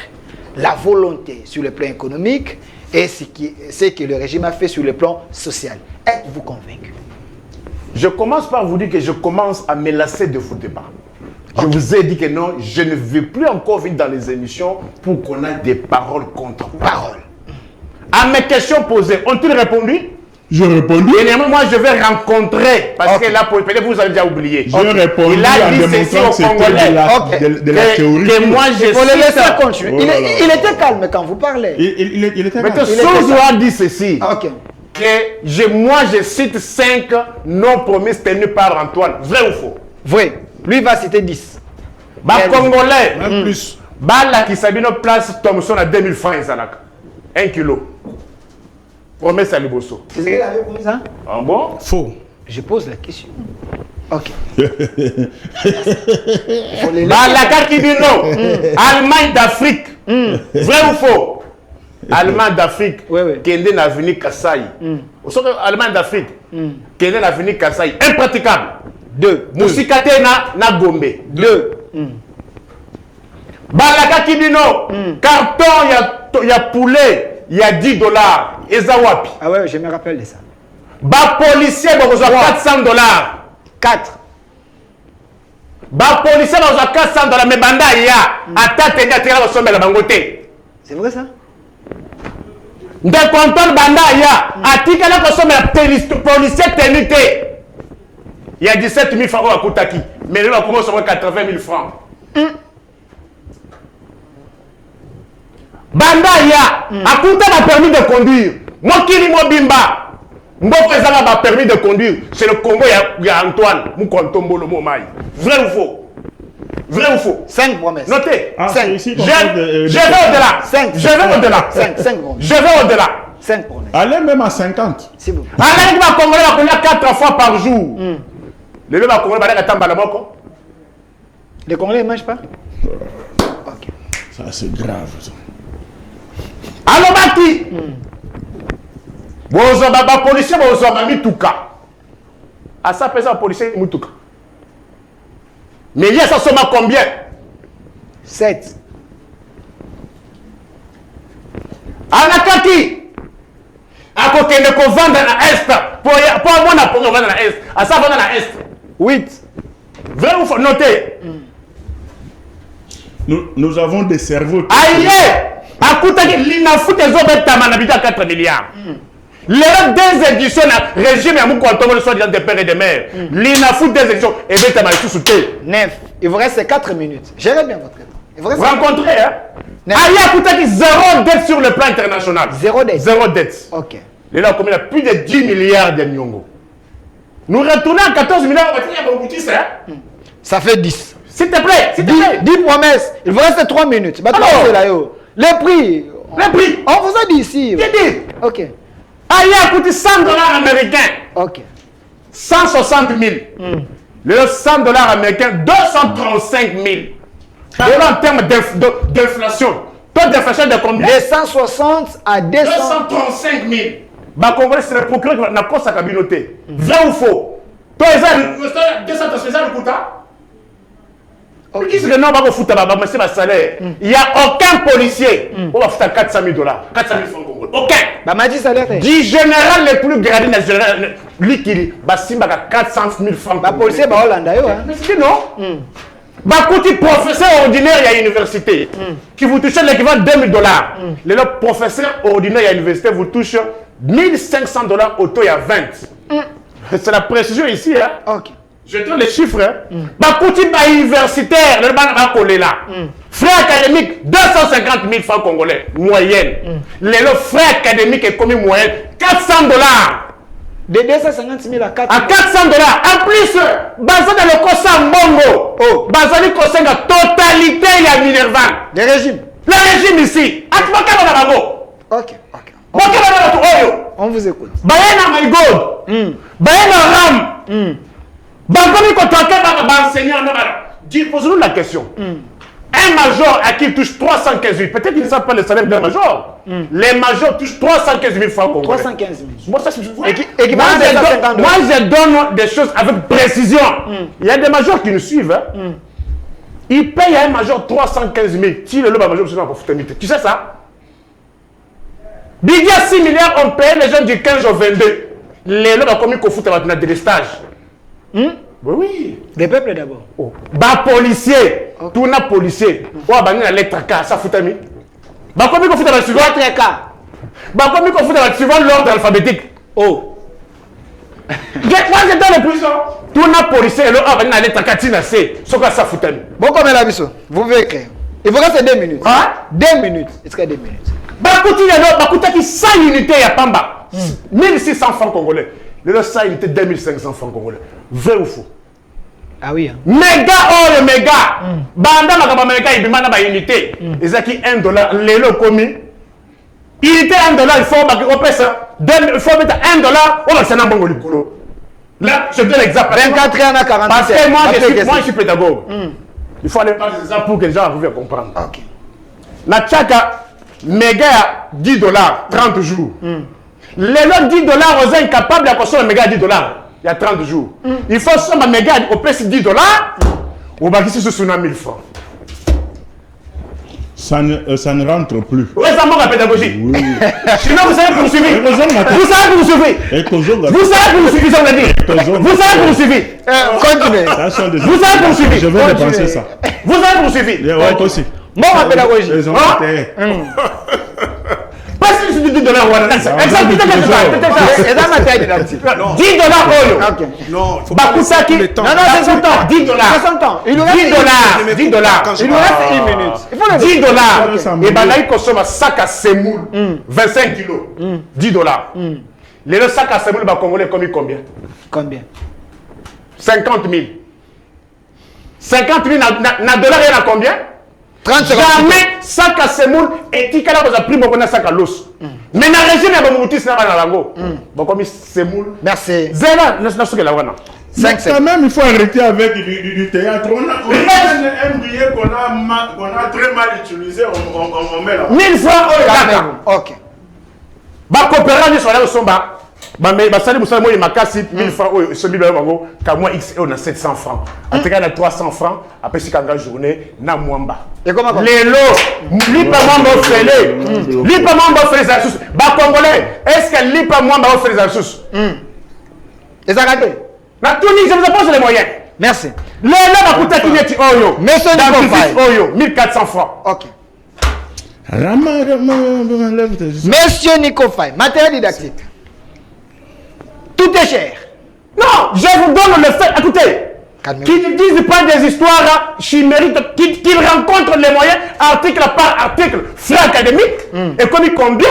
la volonté sur le plan économique, et ce que le régime a fait sur le plan social. Êtes-vous convaincu? Je commence par vous dire que je commence à me lasser de vos débats. Je vous ai dit que non, je ne veux plus encore venir dans les émissions pour qu'on ait des paroles contre paroles. À mes questions posées, ont-ils répondu? J'ai répondu. Et moi, je vais rencontrer, parce que là, peut-être vous avez déjà oublié. J'ai répondu en démontrant que c'était de la théorie. Que moi, je faut le laisser continuer. Il était calme quand vous parlez. Il était calme. Mais que Sozo a dit ceci. Ok. Que moi, je cite 5 non-promesses tenues par Antoine. Vrai ou faux? Vrai. Lui va citer 10. Congolais. Même plus. Bala qui s'habille notre place, Thomson à 2000 francs, 1 kilo. Promesse à Liboso. C'est ce qu'il avait promis ça? Ah bon? Faux. Je pose la question. Ok. Balaka qui dit non. Allemagne d'Afrique. Vrai ou faux? Allemagne d'Afrique. Qui est dans l'avenue Kassai. Allemagne d'Afrique. Qui est dans l'avenue Kassai. Impraticable. 2. Moussikate na Gombe. 2. Balaka qui dit non. Carton, il y a poulet. Il y a $10. Ezawapi. Ah ouais, je me rappelle de ça. Policier, il y a $400. 4. Policier, il y a $400. Mais banda, il y a. C'est vrai ça? De contrôle banda, il y a. Atika la policier ténité. Il y a 17 000 francs à Koutaki. Mais là, on commence à 80 000 francs. Banda ya akuta na permis de conduire. Moi qui moi bimba. Mboko ezanga ba permis de conduire, c'est le Congo ya Antoine Mukontombolo Momai. Vrai ou faux? Vrai ou faux? 5 promesses. Notez. 5. Je vais au-delà. 5. Je vais au-delà. 5 promesses. Je vais au-delà. 5 promesses. Allez même à 50. C'est bon. Allez va Congolais va connaître 4 fois par jour. Le même Congolais va aller à Tambalamoko. Les Congolais ne mangent pas? Ok. Ça c'est grave. Alors Baki. Bozaba policier bozaba mituka. À ça pèse un policier mituka. Mais il y a ça somme combien? 7. Anakaki. Ako kende ko vendre na est. Pour moi na pour vendre na est. À ça vendre na est. 8. Vrai ou faux? Notez. Nous avons des cerveaux. Aïe! Akuta l'ina fout des autres tamana bita 4 milliards. Les deux éditions régime à Moukontomo soit des pères et des mères. L'ina fout des éditions et bien tamana tout sauté. 9. Il vous reste 4 minutes. Gérez bien votre temps. Vous rencontrez hein? Aïe Akuta qui 0 dette sur le plan international. 0 dette. 0 dette. Ok. Les là combien plus de 10 milliards de Nyongo. Nous retournons à 14 milliards, on va dire, hein? Ça fait 10. S'il te plaît, s'il te plaît. 10 promesses. Il vous reste 3 minutes. Alors, les prix. Les prix. On vous a dit ici. J'ai dit. Ok. Aïe, a coûté 100 dollars américains. Ok. 160 000. Le 100 dollars américains, 235 000. Voilà en termes d'inflation. Taux d'inflation de combien? De 160 à 235 000. Bah, Congolais, c'est le procureur qui n'a pas sa communauté. Vrai ou faux? Toi, ils ont 235 000 coûte. Qui c'est que non, on va foutre là-bas, mais c'est ma salaire. Il n'y a aucun policier. On va foutre à 400 000 dollars. 400 000 francs congolais. Aucun. Bah, m'a dit salaire. Du général le plus gradé national, lui qui bah, Simba 400 000 francs. Bah, policier, bah, Hollanda, mais c'est non. Bah, côté professeur ordinaire, il y a l'université qui vous touche l'équivalent de 2000 dollars. Le professeur ordinaire à l'université vous touche 1500 dollars au taux, il y a 20. C'est la précision ici. Hein. Ok. Je donne les chiffres. Hein. Bah, côté universitaire, le ban va coller là. Frais académiques, 250 000 francs congolais, moyenne. Le frais académiques est commis moyenne, 400 dollars. De 250 000 à 400 à 400 dollars. En plus, basé dans le Kosa Mbongo, basé dans le Kosa, la totalité, il y a Minervan. Le régime. Le régime ici. Ok. On vous écoute. Bayena Maïgod. Bayena Ram. Bangomi Kotoake va enseigner en Amara. Posez-nous la question. Un major à qui il touche 315 000, peut-être qu'il ne savent pas le salaire d'un major. Les majors touchent 315 000 francs congolais. 315 000. Moi, ça, moi, je donne des choses avec précision. Il y a des majors qui nous suivent. Hein. Ils payent à un major 315 000. Si le major, tu sais ça? Bidia 6 milliards, on paye les gens du 15 au 22. Les lobes ont commis qu'on fout à des stages. Oui. Les peuples d'abord. Bah policier, tout na policier. Oh bah ni la lettre K, ça fout à mi. Bah combien qu'on fout à la suivante lettre K. Bah combien qu'on fout à la suivante l'ordre alphabétique. Oh. Moi je donne le plus. Tout na policier, le ah bah ni la lettre K, tina C. Ce que ça fout à mi. Bon comme la biso, vous pouvez écrire. Il vous reste 2 minutes. Hein? 2 minutes. Est-ce qu'il y a 2 minutes? Bah écoutez, bah écoutez, 100 unités à Pamba. 1600 francs congolais. Le 100 unités, 2500 francs congolais. Vrai ou faux? Ah oui. Hein. Méga, oh le méga. Banda makaba méga, il demande une unité. Ils ont qui $1. Les lots commis. Unité $1, il faut mettre ça. Il faut mettre $1. On va s'en avoir le boulot. Là, je donne l'exemple. 24 ans à 47. Parce que moi, je suis pédagogue. Il faut aller par des exemples pour que les gens arrivent à comprendre. Ok. La tchaka, méga $10, 30 jours. Les lots $10, on est incapable de consommer méga $10. Il y a 30 jours. Il faut que méga au plus $10. Ou bien ici, ce sont 1000 francs. Ça ne rentre plus. Oui, ça manque la pédagogie. Oui. Sinon, vous savez poursuivre. Vous savez poursuivre. Vous savez poursuivre, ça veut dire. Vous savez poursuivre. Continuez. Vous savez poursuivre. Je vais dépenser ça. Vous savez poursuivre. Oui, aussi. Bon, la pédagogie. Parce que c'est $10. Exemple, c'est dans ma tête didactique. $10 Oyo. Non, il faut pas couper ça qui. Non, c'est son temps. $10. C'est son temps. Il nous reste $10. Il nous reste 1 minute. Il faut le $10. Et ben là, il consomme un sac à semoule. 25 kilos. $10. Le sac à semoule, le Congolais commis combien? Combien? 50 000. 50 000 na dollar, il y en a combien? 30 secondes. Jamais sac à semoule et tika là, vous avez pris mon sac à l'os. Mais dans la région, il y a un moutis dans la langue. Bon, comme semoule. Merci. Zéla, laisse-nous ce que la wana. Quand même, il faut arrêter avec du théâtre. On a un billet qu'on a très mal utilisé, on met là. 1000 francs, ok. Bah, coopérer, sur la somba. Bah, mais ça, vous savez, moi, il m'a cassé 1000 francs, ce billet, qu'à moi, X, on a 700 francs. En tout cas, on a 300 francs. Après, c'est quand la journée, na mwamba. Et comment? Les lots, l'IPA mwamba offrez-les. L'IPA mwamba offrez les ressources. Bah, Congolais, est-ce que l'IPA mwamba offre les ressources? Et ça raté? La Tunisie, je vous apporte les moyens. Merci. Le lot va coûter Kineti Oyo. Monsieur Nico Oyo, 1400 francs. Ok. Monsieur Nico Faye, matériel didactique. Tout est cher. Non, je vous donne le fait. Écoutez, qu'ils ne disent pas des histoires chimériques, qu'ils rencontrent les moyens, article par article, frais académiques, et comme combien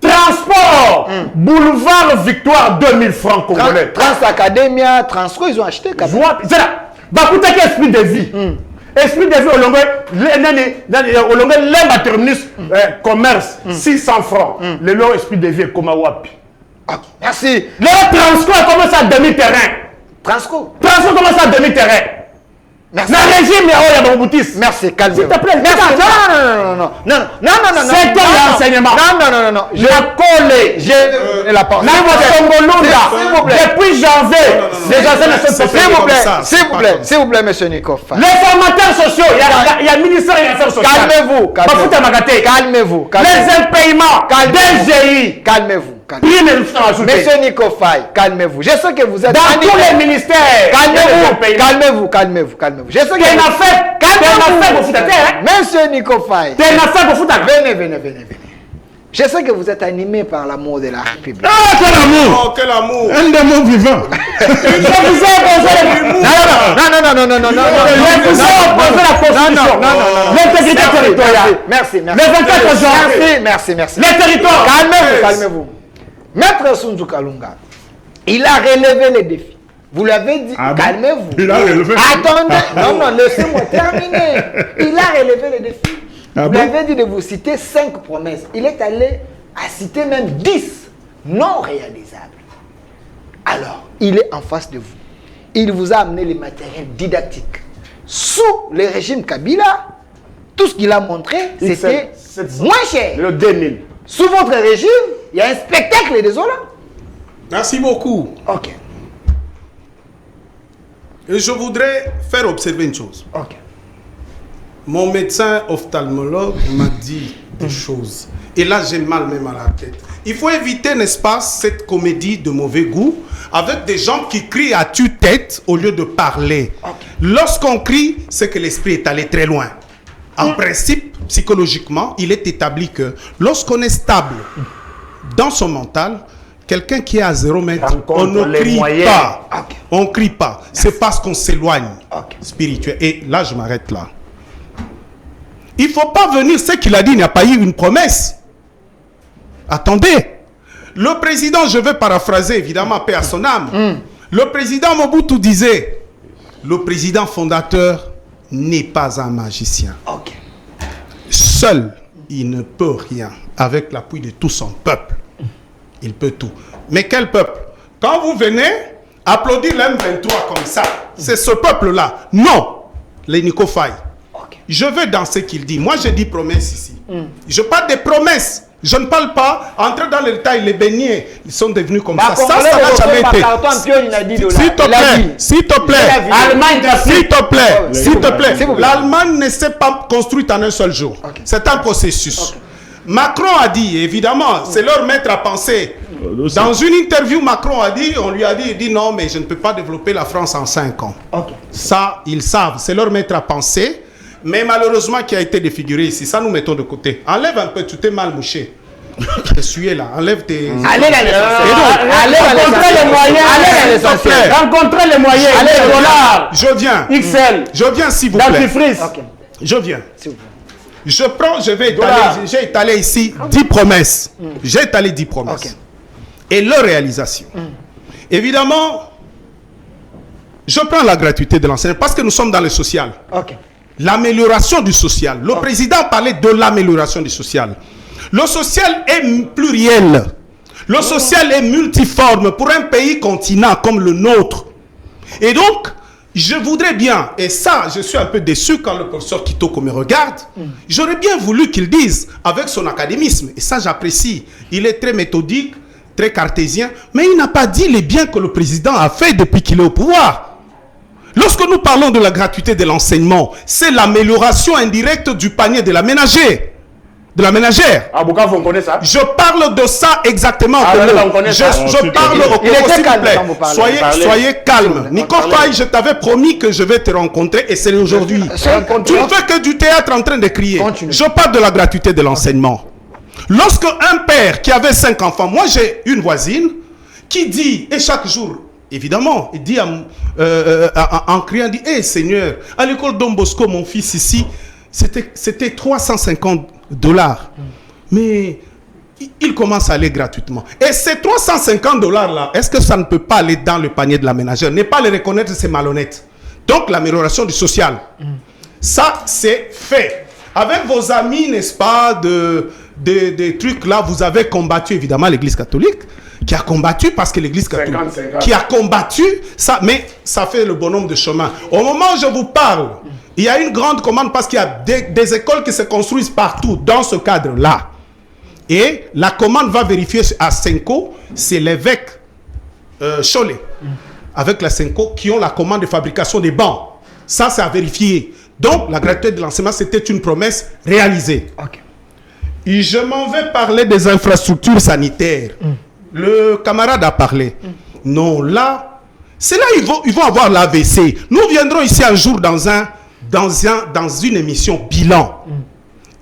Transport, boulevard Victoire, 2000 francs congolais. Transacademia, Transco, ils ont acheté quand même. C'est là. Bakuta qui esprit de vie. Esprit de vie au longueur, l'emba terminus commerce, 600 francs. Le long esprit de vie est comme à Wapi. Merci. Le Transco a commencé à demi-terrain. Transco. Transco commence à demi-terrain. Merci. Le régime, il y a Boutis. Merci, calmez-vous. S'il te plaît, merci. non. C'est ton renseignement. Non. Je collé. J'ai la parole. Depuis janvier, les gens S'il vous plaît, monsieur Nikov. les formateurs sociaux, il y a le ministère des Affaires sociales. Calmez-vous. Les impayements, DGI. Calmez-vous. Monsieur Nikofai, calmez-vous. Je sais que vous êtes dans tous les ministères. Calmez-vous. Je sais que t'es une affaire pour foutre. Monsieur Nikofai. T'es une affaire pour foutre. Venez. Je sais que vous êtes animé par l'amour de la République. Ah, quel amour! Oh, quel amour! Un démon vivant! Je vous ai opposé l'intégrité territoriale. Merci. Les 24 jours. Merci. Les territoires. Calmez-vous. Maître Sunzu Kalunga, il a relevé les défis. Vous l'avez dit, calmez-vous. Il a relevé. Attendez, non, laissez-moi terminer. Il a relevé les défis. Vous l'avez dit de vous citer 5 promesses. Il est allé à citer même 10 non réalisables. Alors, il est en face de vous. Il vous a amené les matériels didactiques. Sous le régime Kabila, tout ce qu'il a montré, c'était moins cher. Le 2000. Sous votre régime, il y a un spectacle désolant. Merci beaucoup. Ok. Et je voudrais faire observer une chose. Ok. Mon médecin ophtalmologue m'a dit des choses. Et là, j'ai mal même à la tête. Il faut éviter, n'est-ce pas, cette comédie de mauvais goût avec des gens qui crient à tue-tête au lieu de parler. Okay. Lorsqu'on crie, c'est que l'esprit est allé très loin. En principe, psychologiquement, il est établi que lorsqu'on est stable dans son mental, quelqu'un qui est à 0 mètre, on ne crie pas. Okay. On ne crie pas. C'est parce qu'on s'éloigne spirituel. Et là, je m'arrête là. Il ne faut pas venir, ce qu'il a dit, il n'y a pas eu une promesse. Attendez. Le président, je vais paraphraser évidemment, paix à son âme. Le président Mobutu disait, le président fondateur n'est pas un magicien. Okay. Seul, il ne peut rien. Avec l'appui de tout son peuple, il peut tout. Mais quel peuple? Quand vous venez applaudir l'M23 comme ça, c'est ce peuple-là. Non, les Nikofai. Je veux dans ce qu'il dit. Moi, j'ai dit promesses ici. Je parle des promesses. Je ne parle pas, entrer dans le détail, les beignets, ils sont devenus comme ça. Ça n'a jamais été. S'il te plaît, l'Allemagne ne s'est pas construite en un seul jour. C'est un processus. Macron a dit, évidemment, c'est leur maître à penser. Dans une interview, Macron a dit, on lui a dit, il dit non, mais je ne peux pas développer la France en 5 ans. Ça, ils savent, c'est leur maître à penser. Mais malheureusement, qui a été défiguré ici, ça nous mettons de côté. Enlève un peu, tu t'es mal mouché. Essuie là, enlève tes... Allez dans l'essentiel. Rencontrez les moyens. Allez, dollars. Je viens. XL. Je viens, s'il vous plaît. Dentifrice. Je viens. Je prends, je vais étaler, j'ai étalé ici 10 promesses. J'ai étalé 10 promesses. Et leur réalisation. Évidemment, je prends la gratuité de l'enseignement parce que nous sommes dans le social. L'amélioration du social. Le président parlait de l'amélioration du social. Le social est pluriel. Le social est multiforme pour un pays continent comme le nôtre. Et donc, je voudrais bien, et ça, je suis un peu déçu quand le professeur Kitoko me regarde, j'aurais bien voulu qu'il dise, avec son académisme, et ça j'apprécie, il est très méthodique, très cartésien, mais il n'a pas dit les biens que le président a fait depuis qu'il est au pouvoir. Lorsque nous parlons de la gratuité de l'enseignement, c'est l'amélioration indirecte du panier de la ménagère. De la ménagère. Ah, Bukavu, on connaît ça? Je parle de ça exactement. Je parle au Congo, s'il vous plaît. Soyez calme. Nikofai, je t'avais promis que je vais te rencontrer et c'est aujourd'hui. Tu ne fais que du théâtre en train de crier. Je parle de la gratuité de l'enseignement. Lorsque un père qui avait 5 enfants, moi j'ai une voisine qui dit, et chaque jour, évidemment, il dit en criant, dit, hey, Seigneur, à l'école Don Bosco, mon fils ici, c'était $350. Mais il commence à aller gratuitement. Et ces $350 là, est-ce que ça ne peut pas aller dans le panier de la ménagère? Ne pas les reconnaître, c'est malhonnête. Donc l'amélioration du social, ça c'est fait. Avec vos amis, n'est-ce pas, des trucs là, vous avez combattu évidemment l'Église catholique, qui a combattu parce que l'Église catholique, 50. qui a combattu ça, mais ça fait le bonhomme de chemin. Au moment où je vous parle, il y a une grande commande parce qu'il y a des écoles qui se construisent partout dans ce cadre-là. Et la commande va vérifier à Senko, c'est l'évêque Cholet, avec la Senko, qui ont la commande de fabrication des bancs. Ça, c'est à vérifier. Donc, la gratuité de l'enseignement, c'était une promesse réalisée. Ok. Et je m'en vais parler des infrastructures sanitaires. Le camarade a parlé. Non, là, c'est là ils vont avoir l'AVC. Nous viendrons ici un jour dans une émission bilan.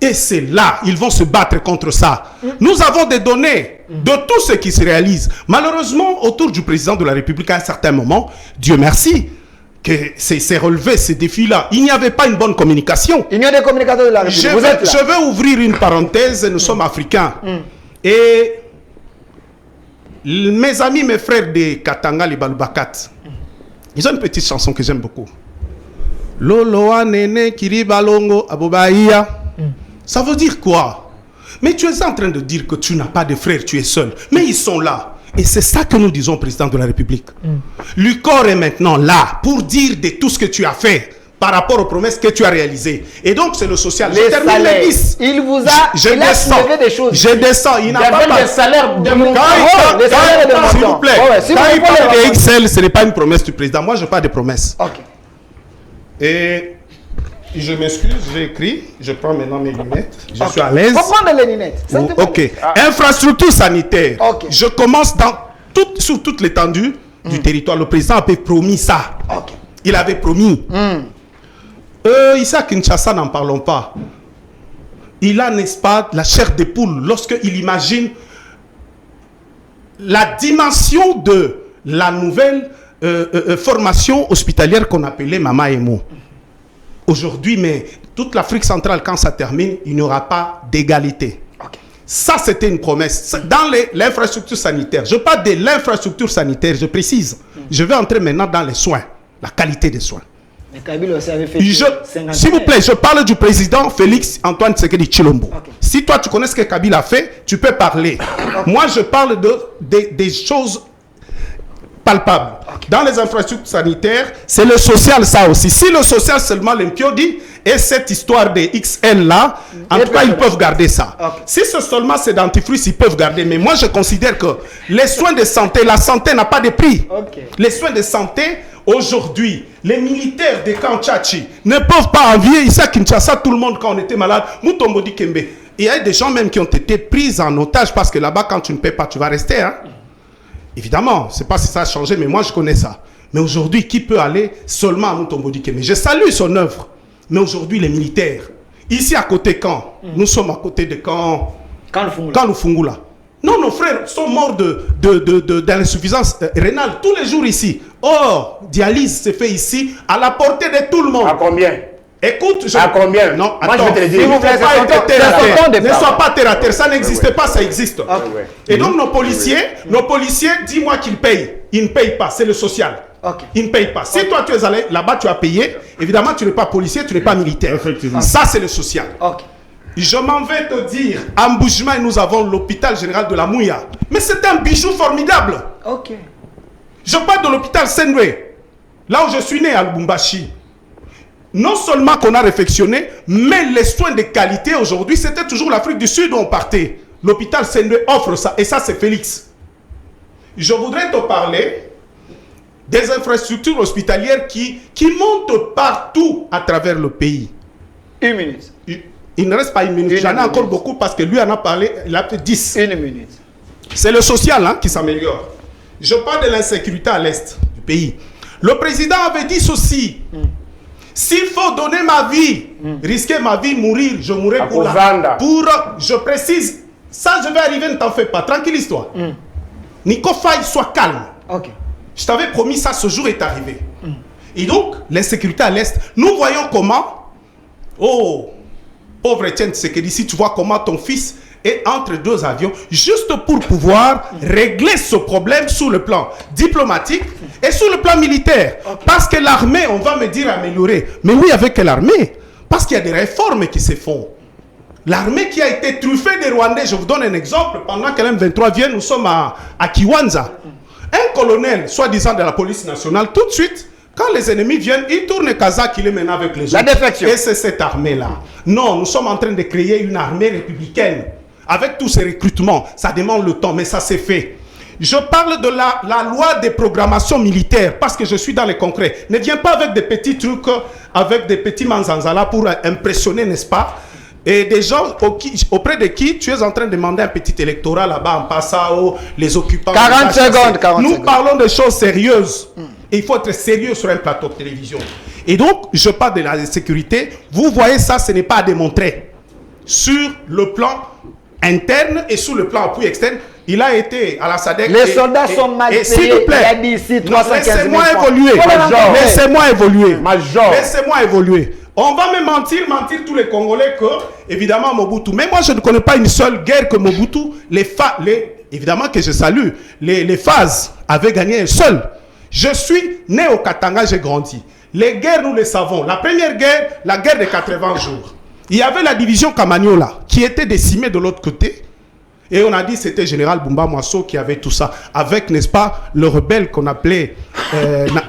Et c'est là, ils vont se battre contre ça. Nous avons des données de tout ce qui se réalise. Malheureusement, autour du président de la République, à un certain moment, Dieu merci, que c'est relevé ces défis-là. Il n'y avait pas une bonne communication. Il y a des communicateurs de la République. Vous êtes là. Je vais ouvrir une parenthèse, nous sommes africains. Et mes amis, mes frères de Katanga, les Balubakat, ils ont une petite chanson que j'aime beaucoup. Loloa nene kiribalongo abobaïa. Ça veut dire quoi? Mais tu es en train de dire que tu n'as pas de frères, tu es seul. Mais ils sont là. Et c'est ça que nous disons au président de la République. L'UCOR est maintenant là pour dire de tout ce que tu as fait par rapport aux promesses que tu as réalisées. Et donc, c'est le social. Les salaires. Il vous a soulevé des choses. Je descends. Il n'a pas des salaires de mon s'il vous plaît. Quand il parle de XL, ce n'est pas une promesse du président. Moi, je parle de promesses. Ok. Et je m'excuse, j'ai écrit. Je prends maintenant mes lunettes. Je suis à l'aise. Faut prendre les lunettes. Ok. Infrastructure sanitaire. Ok. Je commence sur toute l'étendue du territoire. Le président avait promis ça. Ok. Il avait promis. Ici à Kinshasa, n'en parlons pas. Il a, n'est-ce pas, la chair de poule lorsqu'il imagine la dimension de la nouvelle formation hospitalière qu'on appelait Mama Emo. Aujourd'hui, mais toute l'Afrique centrale, quand ça termine, il n'y aura pas d'égalité. Okay. Ça, c'était une promesse. Dans l'infrastructure sanitaire, je parle de l'infrastructure sanitaire, je précise. Je vais entrer maintenant dans les soins, la qualité des soins. Mais Kabila aussi avait fait s'il vous plaît, je parle du président Félix Antoine Tshisekedi Tshilombo. Okay. Si toi, tu connais ce que Kabila a fait, tu peux parler. Okay. Moi, je parle des choses palpable. Okay. Dans les infrastructures sanitaires, c'est le social ça aussi. Si le social seulement l'impiodi et cette histoire des XL là, en tout cas ils peuvent garder ça. Okay. Si seulement c'est dentifrice, ils peuvent garder. Mais moi je considère que les soins de santé, la santé n'a pas de prix. Okay. Les soins de santé, aujourd'hui, les militaires de camp Tchachi ne peuvent pas envier ici à Kinshasa tout le monde quand on était malade. Mutombo Dikembe. Il y a des gens même qui ont été pris en otage parce que là-bas quand tu ne paies pas, tu vas rester. Hein? Évidemment, je ne sais pas si ça a changé, mais moi je connais ça. Mais aujourd'hui, qui peut aller seulement à Mutombo Dikembe? Je salue son œuvre. Mais aujourd'hui, les militaires, ici à côté quand nous sommes à côté de quand Lufungula. Non, nos frères sont morts de l'insuffisance rénale tous les jours ici. Or, dialyse se fait ici à la portée de tout le monde. À combien? Écoute, à combien? Non, moi attends, je vais te le dire. Ne sois pas terre à terre, ça n'existe pas, ça existe. Et donc nos policiers, dis-moi qu'ils payent. Ils ne payent pas, c'est le social. Okay. Ils ne payent pas. Si toi tu es allé là-bas, tu as payé, évidemment tu n'es pas policier, tu n'es pas militaire. Effectivement. Ça c'est le social. Okay. Je m'en vais te dire, à Mbushima, nous avons l'hôpital général de la Mouya. Mais c'est un bijou formidable. Okay. Je parle de l'hôpital Senwe, là où je suis né à Lubumbashi. Non seulement qu'on a réfectionné, mais les soins de qualité aujourd'hui, c'était toujours l'Afrique du Sud où on partait. L'hôpital Senwe offre ça, et ça c'est Félix. Je voudrais te parler des infrastructures hospitalières qui montent partout à travers le pays. Une minute. Il ne reste pas une minute. J'en ai encore beaucoup parce que lui en a parlé, il a fait 10. Une minute. C'est le social qui s'améliore. Je parle de l'insécurité à l'est du pays. Le président avait dit ceci. S'il faut donner ma vie, risquer ma vie, mourir, je mourrai pour je précise, ça je vais arriver, ne t'en fais pas, tranquillise-toi. Nico Faye, sois calme. Okay. Je t'avais promis ça, ce jour est arrivé. Et donc, l'insécurité à l'Est, nous voyons comment, oh, pauvre Etienne Tshisekedi, si tu vois comment ton fils et entre deux avions, juste pour pouvoir régler ce problème sur le plan diplomatique et sur le plan militaire. Parce que l'armée, on va me dire améliorer. Mais oui, avec l'armée, parce qu'il y a des réformes qui se font. L'armée qui a été truffée des Rwandais, je vous donne un exemple, pendant que l'M23 vient, nous sommes à Kiwanja. Un colonel, soi-disant de la police nationale, tout de suite, quand les ennemis viennent, ils tournent Kazakh, il est maintenant avec les autres. La défection. Et c'est cette armée-là. Non, nous sommes en train de créer une armée républicaine. Avec tous ces recrutements, ça demande le temps, mais ça s'est fait. Je parle de la loi des programmations militaires, parce que je suis dans les concrets. Ne viens pas avec des petits trucs, avec des petits manzanzala pour impressionner, n'est-ce pas? Et des gens auprès de qui tu es en train de demander un petit électorat là-bas en Passau, les occupants. 40 secondes, 40 Nous secondes. parlons de choses sérieuses. Et il faut être sérieux sur un plateau de télévision. Et donc, je parle de la sécurité. Vous voyez ça, ce n'est pas à démontrer. Sur le plan interne et sur le plan appui externe, il a été à la SADC. Les soldats sont mal payés. S'il vous plaît, Il y a d'ici 315 000 laissez-moi francs. évoluer. Major. Laissez-moi évoluer. Major. Laissez-moi évoluer. On va me mentir tous les Congolais que, évidemment, Mobutu. Mais moi, je ne connais pas une seule guerre que Mobutu, évidemment que je salue, les phases avaient gagné un seul. Je suis né au Katanga, j'ai grandi. Les guerres, nous les savons. La première guerre, la guerre des 80 jours. Il y avait la division Kamanyola qui était décimée de l'autre côté. Et on a dit que c'était Général Bumba Mwaso qui avait tout ça. Avec, n'est-ce pas, le rebelle qu'on appelait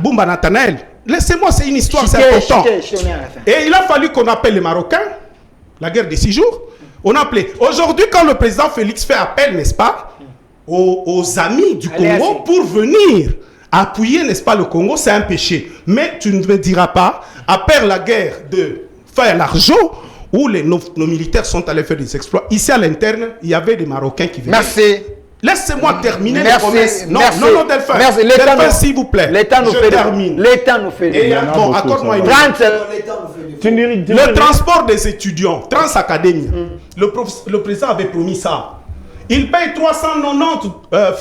Bumba Nathanael. Laissez-moi, c'est une histoire, c'est important. Et il a fallu qu'on appelle les Marocains, la guerre des 6 jours. On a appelé. Aujourd'hui, quand le président Félix fait appel, n'est-ce pas, aux amis du Congo pour venir appuyer, n'est-ce pas, le Congo, c'est un péché. Mais tu ne me diras pas, après la guerre de faire l'argent, où nos militaires sont allés faire des exploits, ici à l'interne, il y avait des Marocains qui venaient. Merci. Laissez-moi terminer Merci, les promesses. Non, merci. non, Delphin. Merci. Delphin, s'il vous plaît. L'État nous Je fait termine. L'État nous fait Et bon, accorde-moi une 30 secondes. Le transport des étudiants, Transacadémie, le président avait promis ça. Il paye 390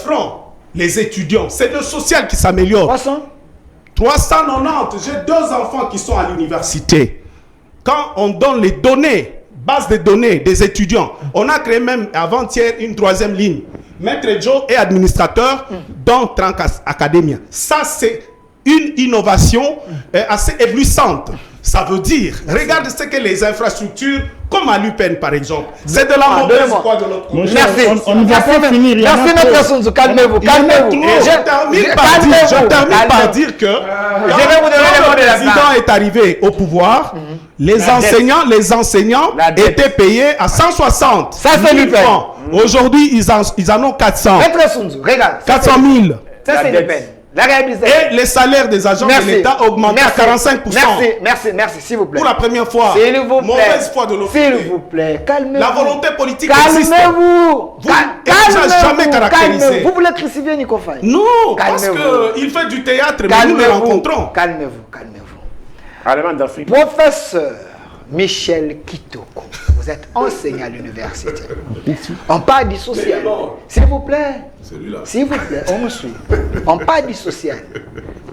francs, les étudiants. C'est le social qui s'améliore. 300 390. J'ai 2 enfants qui sont à l'université. Quand on donne les données, base de données des étudiants, on a créé même avant-hier une 3e ligne. Maître Joe est administrateur dans Transacadémie. Ça, c'est une innovation assez éblouissante. Ça veut dire, regarde ce que les infrastructures, comme à l'UPEN par exemple, c'est de la mauvaise foi de l'autre côté. Merci. On ne va pas finir. Il y en a Merci, trop. Maître Sunzu. Calmez-vous. Calmez-vous. Et je termine par dire que Je vais vous donner les mots quand de le la président fin. est arrivé au pouvoir, les enseignants La dette. étaient payés à 160 Ça, c'est 000 l'UPEN. francs. Aujourd'hui, ils en ont 400. Maître Sunzu, regarde. 400 000. Ça, c'est La le peine. La réhabilitation. Et les salaires des agents Merci. de l'État augmentent à 45%. Merci, s'il vous plaît. Pour la première fois. S'il vous plaît. Mauvaise foi de l'autre S'il côté. vous plaît, calmez-vous. La volonté politique existe. Calmez-vous. Vous n'avez jamais caractérisé. Calmez-vous. Vous voulez crucifier Nico Faye? Non, parce Calmez-vous. qu'il fait du théâtre, mais nous le rencontrons. Calmez-vous. Allemand d'Afrique. Professeur Michel Kitoko, vous êtes enseignant à l'université. On parle du social. S'il vous plaît. S'il vous plaît, on me suit. On parle du social.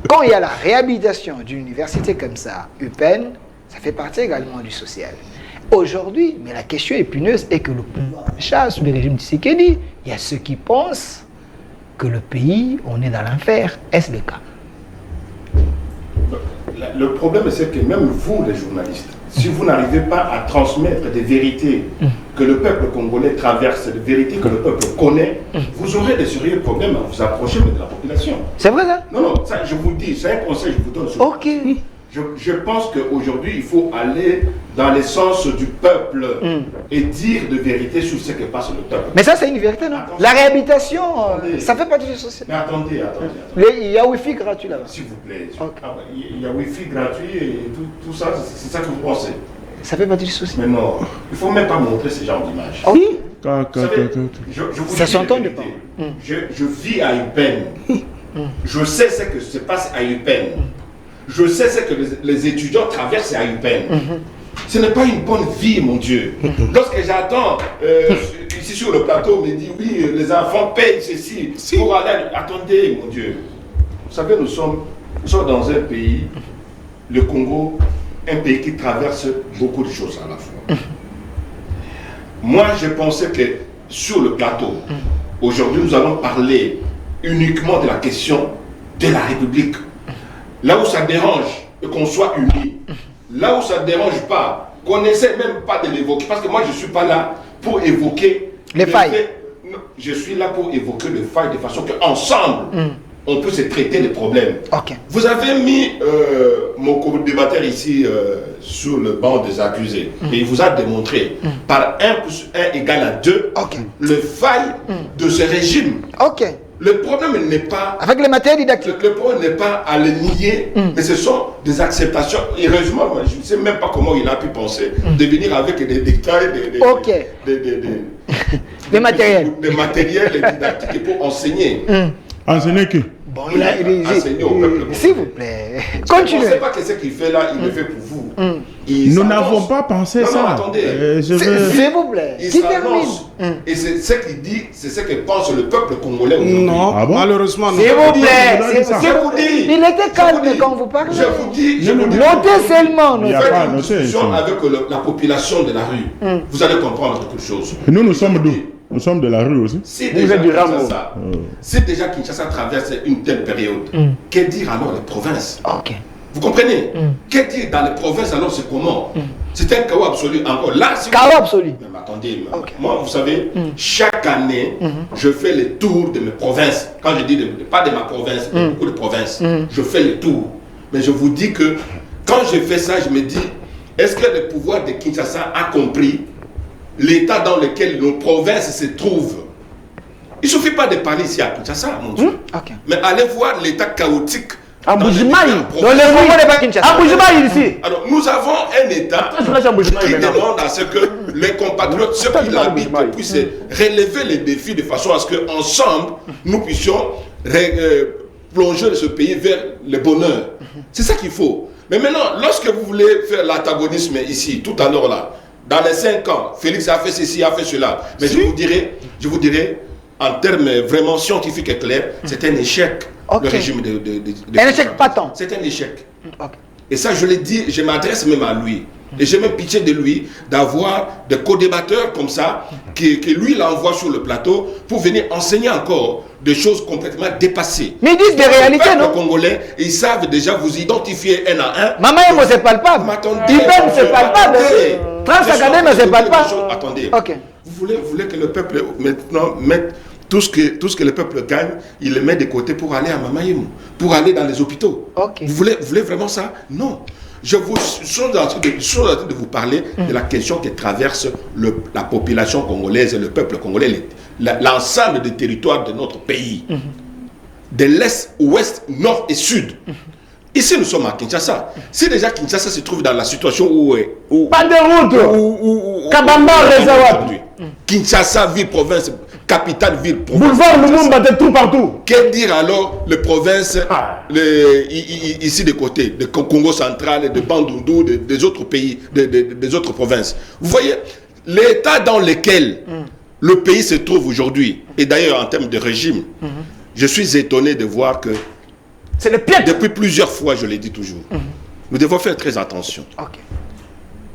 Quand il y a la réhabilitation d'une université comme ça, UPEN, ça fait partie également du social. Aujourd'hui, mais la question épineuse est que le pouvoir chasse sous le régime de Tshisekedi. Il y a ceux qui pensent que le pays, on est dans l'enfer. Est-ce le cas? Le problème, c'est que même vous, les journalistes, si vous n'arrivez pas à transmettre des vérités que le peuple congolais traverse, des vérités que le peuple connaît, vous aurez des sérieux problèmes à vous approcher de la population. C'est vrai ça? Non, non, ça, je vous le dis, c'est un conseil que je vous donne. Ok. Je pense qu'aujourd'hui, il faut aller dans le sens du peuple et dire de vérité sur ce que passe le peuple. Mais ça, c'est une vérité, non? Attention. La réhabilitation, Attendez. ça fait partie du social. Mais attendez. Il y a Wi-Fi gratuit là-bas. S'il vous plaît. Ok. Ah ouais, il y a Wi-Fi gratuit et tout ça, c'est ça que vous pensez. Ça fait partie du social. Mais non, il ne faut même pas montrer ce genre d'image. Ok. Vous savez, je vous Ça dis s'entend la de vérité. pas. Je vis à Upen. Je sais ce que se passe à Upen. Je sais ce que les étudiants traversent à Upen. Ce n'est pas une bonne vie, mon Dieu. Lorsque j'attends ici sur le plateau, on me dit oui, les enfants payent ceci pour aller. Attendez, mon Dieu. Vous savez, nous sommes dans un pays, le Congo, un pays qui traverse beaucoup de choses à la fois. Moi, je pensais que sur le plateau, aujourd'hui, nous allons parler uniquement de la question de la République. Là où ça dérange, qu'on soit unis. Là où ça ne dérange pas, qu'on n'essaie même pas de l'évoquer. Parce que moi, je ne suis pas là pour évoquer les failles. Non, je suis là pour évoquer les failles de façon qu'ensemble, on peut se traiter des problèmes. Vous avez mis mon co-débatteur ici sur le banc des accusés. Et il vous a démontré par 1 plus 1 égale à 2 le faille de ce régime. Le problème n'est pas... Avec les matières didactiques. Le problème n'est pas à le nier, mais ce sont des acceptations. Heureusement, moi, je ne sais même pas comment il a pu penser de venir avec des détails, des matériels. Des matériels didactiques pour enseigner. Enseigner qui? Bon, il a enseigné au peuple. S'il vous plaît, continuez. Je ne sais pas que ce qu'il fait là, il le fait pour vous. Nous n'avons pas pensé ça. Non, attendez. S'il vous plaît, Il qui termine. Et c'est ce qu'il dit, c'est ce que pense le peuple congolais aujourd'hui. Non, malheureusement, non. S'il vous plaît, Je vous dis. il était calme quand vous parlez. Je vous dis. Notez seulement. Il n'y a Faites pas une noté. discussion avec la population de la rue. Vous allez comprendre quelque chose. Nous, nous sommes d'où? Nous sommes de la rue aussi. Si déjà Kinshasa traverse une telle période, que dire alors les provinces? Vous comprenez? Que dire dans les provinces alors c'est comment? C'est un chaos absolu encore. Là, si chaos absolu. Mais attendez, moi vous savez, chaque année, je fais le tour de mes provinces. Quand je dis pas de ma province, de beaucoup de provinces, je fais le tour. Mais je vous dis que quand je fais ça, je me dis, est-ce que le pouvoir de Kinshasa a compris l'état dans lequel nos provinces se trouvent? Il ne suffit pas de parler ici à Kinshasa, mon Dieu. Mais allez voir l'état chaotique. En Bujimaï, dans les Congo n'est pas Kinshasa. En Bujimaï ici. Alors nous avons un état qui demande à ce que les compatriotes, ceux qui l'habitent, puissent relever les défis de façon à ce qu'ensemble, nous puissions plonger ce pays vers le bonheur. C'est ça qu'il faut. Mais maintenant, lorsque vous voulez faire l'antagonisme ici, tout à l'heure là, dans les 5 ans, Félix a fait ceci, a fait cela. Mais je vous dirais, en termes vraiment scientifiques et clairs, c'est un échec. Le régime de un échec patent. C'est un échec. Et ça, je l'ai dit, je m'adresse même à lui. Et j'ai même pitié de lui d'avoir des co-débatteurs comme ça, que lui l'envoie sur le plateau pour venir enseigner encore des choses complètement dépassées. Mais ils disent des réalités, non? Les Congolais, ils savent déjà vous identifier un à un. Maman, il ne se parle pas. Il ne se parle pas. Transacadé ne se parle pas. Attendez. Vous voulez que le peuple maintenant mette tout ce que le peuple gagne, il le met de côté pour aller à Mamayemu, pour aller dans les hôpitaux. Vous voulez vraiment ça? Non. Je suis en train de vous parler de la question qui traverse la population congolaise et le peuple congolais, l'ensemble des territoires de notre pays, de l'est, ouest, nord et sud. Ici, nous sommes à Kinshasa. Si déjà Kinshasa se trouve dans la situation où pas de route. Kabamba, Rezawa. Kinshasa, ville, province, capitale, ville, province. Boulevard Lumumba, de tout partout. Que dire alors les provinces ici de côté, de Congo central, de Bandundu, des autres pays, des autres provinces? Vous voyez, l'état dans lequel le pays se trouve aujourd'hui, et d'ailleurs en termes de régime, je suis étonné de voir que c'est le pire. Depuis plusieurs fois, je l'ai dit toujours, nous devons faire très attention.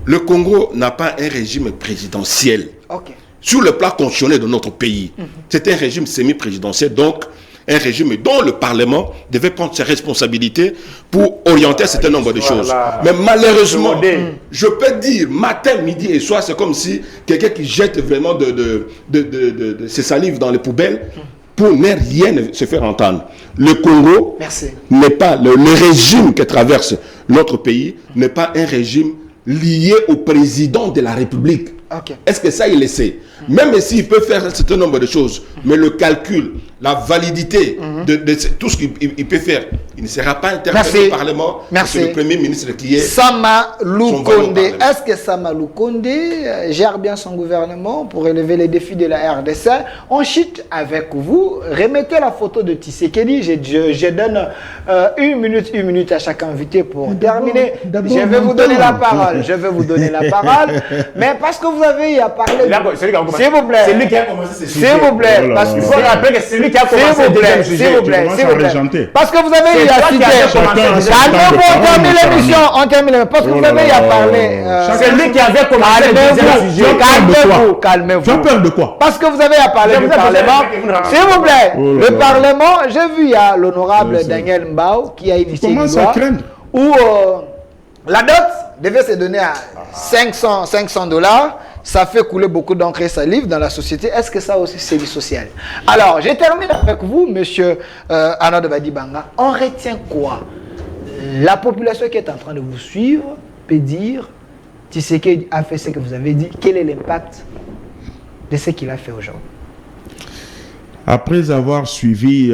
Le Congo n'a pas un régime présidentiel. Sur le plan constitutionnel de notre pays, c'est un régime semi-présidentiel, donc un régime dont le Parlement devait prendre ses responsabilités pour orienter un certain nombre de choses. Mais malheureusement, je peux dire matin, midi et soir, c'est comme si quelqu'un qui jette vraiment de ses salives dans les poubelles pour ne rien se faire entendre. Le Congo n'est pas, le régime qui traverse notre pays n'est pas un régime lié au président de la République. Est-ce que ça, il le sait? Même s'il peut faire un certain nombre de choses, mais le calcul, la validité de tout ce qu'il peut faire, il ne sera pas interpellé au Parlement. C'est le Premier ministre qui est... Sama Lukonde. Est-ce que Sama Lukonde gère bien son gouvernement pour relever les défis de la RDC? On chute avec vous. Remettez la photo de Tshisekedi. Je donne une minute à chaque invité pour terminer. Je vais vous donner la parole. Mais parce que vous avez parlé... commencé. S'il vous plaît. C'est lui qui a commencé ce sujet. S'il vous plaît, Oh là parce là. qu'il Il faut rappeler que c'est lui qui a commencé le deuxième sujet. s'il vous plaît, commences s'il à vous plaît. régenter. Parce que vous avez eu C'est à toi qui citer. as commencé le deuxième Calmez-vous, sujet. on termine l'émission, on termine. Parce que Oh vous là avez eu là. à parler. C'est lui qui avait commencé le deuxième Calmez-vous, sujet. calmez-vous, Tu as calmez-vous. peur de quoi? Parce que vous avez à parler Je du vous ai posé Parlement. la question, vous S'il vous plaît, Oh là le là. Parlement, j'ai vu, il y a l'honorable Ouais, c'est- Daniel Mbao qui a initié une commences à loi craindre. où la dot devait se donner à 500 $. Ça fait couler beaucoup d'encre et salive dans la société. Est-ce que ça aussi, c'est du social? Alors, je termine avec vous, monsieur Arnaud de Badibanga. On retient quoi? La population qui est en train de vous suivre peut dire, Tshisekedi a fait ce que vous avez dit. Quel est l'impact de ce qu'il a fait aujourd'hui? Après avoir suivi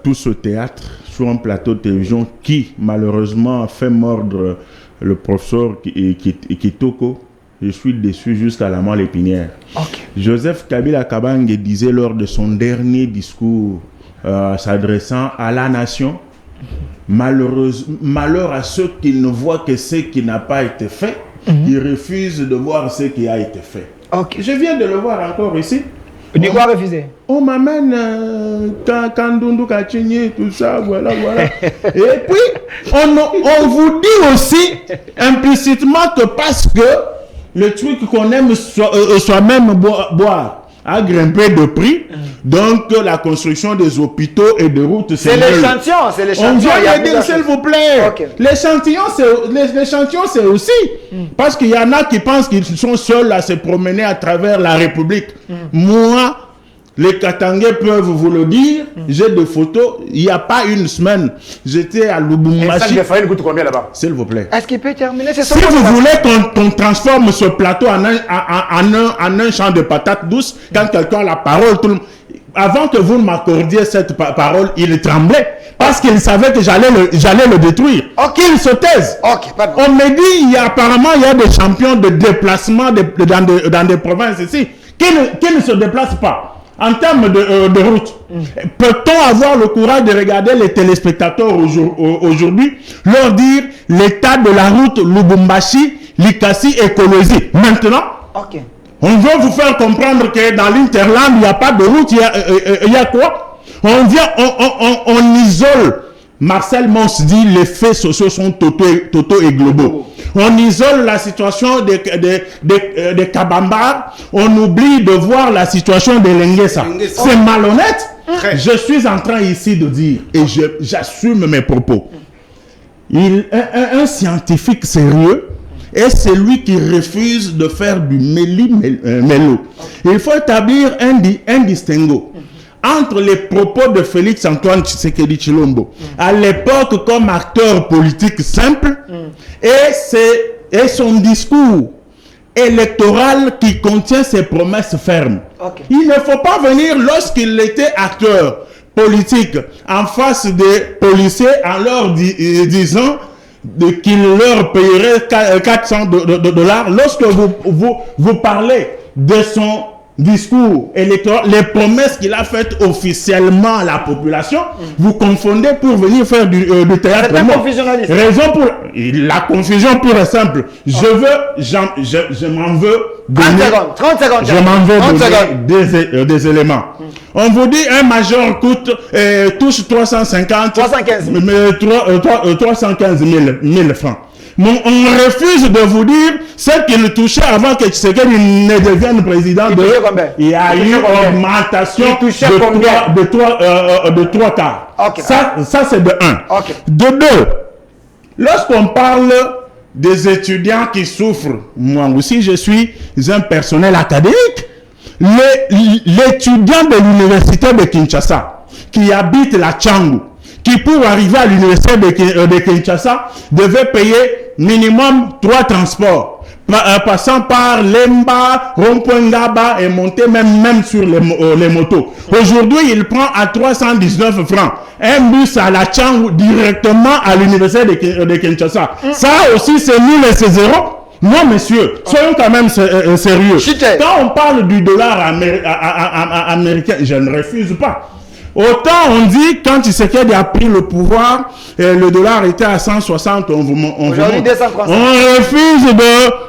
tout ce théâtre sur un plateau de télévision qui, malheureusement, a fait mordre le professeur Kitoko, je suis déçu jusqu'à la moelle épinière. Ok. Joseph Kabila Kabange disait lors de son dernier discours s'adressant à la nation, malheur à ceux qui ne voient que ce qui n'a pas été fait, qui refusent de voir ce qui a été fait. Ok. Je viens de le voir encore ici. Du quoi refuser? On m'amène Kandundu Kachini, tout ça, voilà. Et puis, on vous dit aussi implicitement que parce que le truc qu'on aime soi-même boire a grimpé de prix, donc la construction des hôpitaux et de routes, C'est nul. l'échantillon, c'est On l'échantillon. vient Il y a de dire, plusieurs s'il choses. vous plaît. Ok. L'échantillon, c'est aussi. Parce qu'il y en a qui pensent qu'ils sont seuls à se promener à travers la République. Moi, les Katangais peuvent vous le dire. J'ai des photos. Il n'y a pas une semaine, j'étais à Et ça, Lubumbashi. le farine coûte combien là-bas? S'il vous plaît. Est-ce qu'il peut terminer? C'est Si vous voulez qu'on transforme ce plateau en un champ de patates douces, quand quelqu'un a la parole, tout le monde... Avant que vous ne m'accordiez cette parole, il tremblait parce qu'il savait que j'allais le détruire. Qu'il se taise. Ok, pardon. On me dit, apparemment, il y a des champions de déplacement dans des provinces ici qui ne se déplacent pas. En termes de route, peut-on avoir le courage de regarder les téléspectateurs aujourd'hui, leur dire l'état de la route Lubumbashi, Likasi et Kolosi? Maintenant, Ok. on veut vous faire comprendre que dans l'Interland, il n'y a pas de route, il y a quoi? On isole. Marcel Mons dit les faits sociaux sont totaux et globaux. On isole la situation des Kabambars, on oublie de voir la situation des Lenguesa. C'est malhonnête. Je suis en train ici de dire, et j'assume mes propos, un scientifique sérieux est celui qui refuse de faire du méli-mélo. Il faut établir un distinguo entre les propos de Félix Antoine Tshisekedi Tshilombo à l'époque comme acteur politique simple et son discours électoral qui contient ses promesses fermes. Ok. Il ne faut pas venir lorsqu'il était acteur politique en face des policiers en leur disant qu'il leur payerait 400 $. Lorsque vous parlez de son discours électoral, les promesses qu'il a faites officiellement à la population, vous confondez pour venir faire du théâtre. C'est un Non. confusionnaliste. Raison pour la confusion pure et simple. Je m'en veux 30 secondes. je m'en vais 30 donner secondes. des éléments. On vous dit un major touche 350 315 000 francs. Mais on refuse de vous dire ce qu'il touchait avant que Tshisekedi ne devienne président. Il touchait combien? Il y a Il eu touchait combien? une augmentation Il touchait combien? de 3 quarts. Ok. Ça c'est de 1. Ok. De 2, lorsqu'on parle des étudiants qui souffrent, moi aussi je suis un personnel académique. L'étudiant de l'université de Kinshasa qui habite la Tchangu, qui pour arriver à l'université de Kinshasa devait payer minimum 3 transports, passant par Lemba, Rompoingaba et monter même sur les motos. Aujourd'hui, il prend à 319 francs un bus à la Tchangu directement à l'université de Kinshasa. Ça aussi, c'est nul et c'est zéro. Non, messieurs, soyons quand même sérieux. Chité. Quand on parle du dollar américain, je ne refuse pas. Autant on dit, quand Tshisekedi a pris le pouvoir, le dollar était à 160, Aujourd'hui, 235. on refuse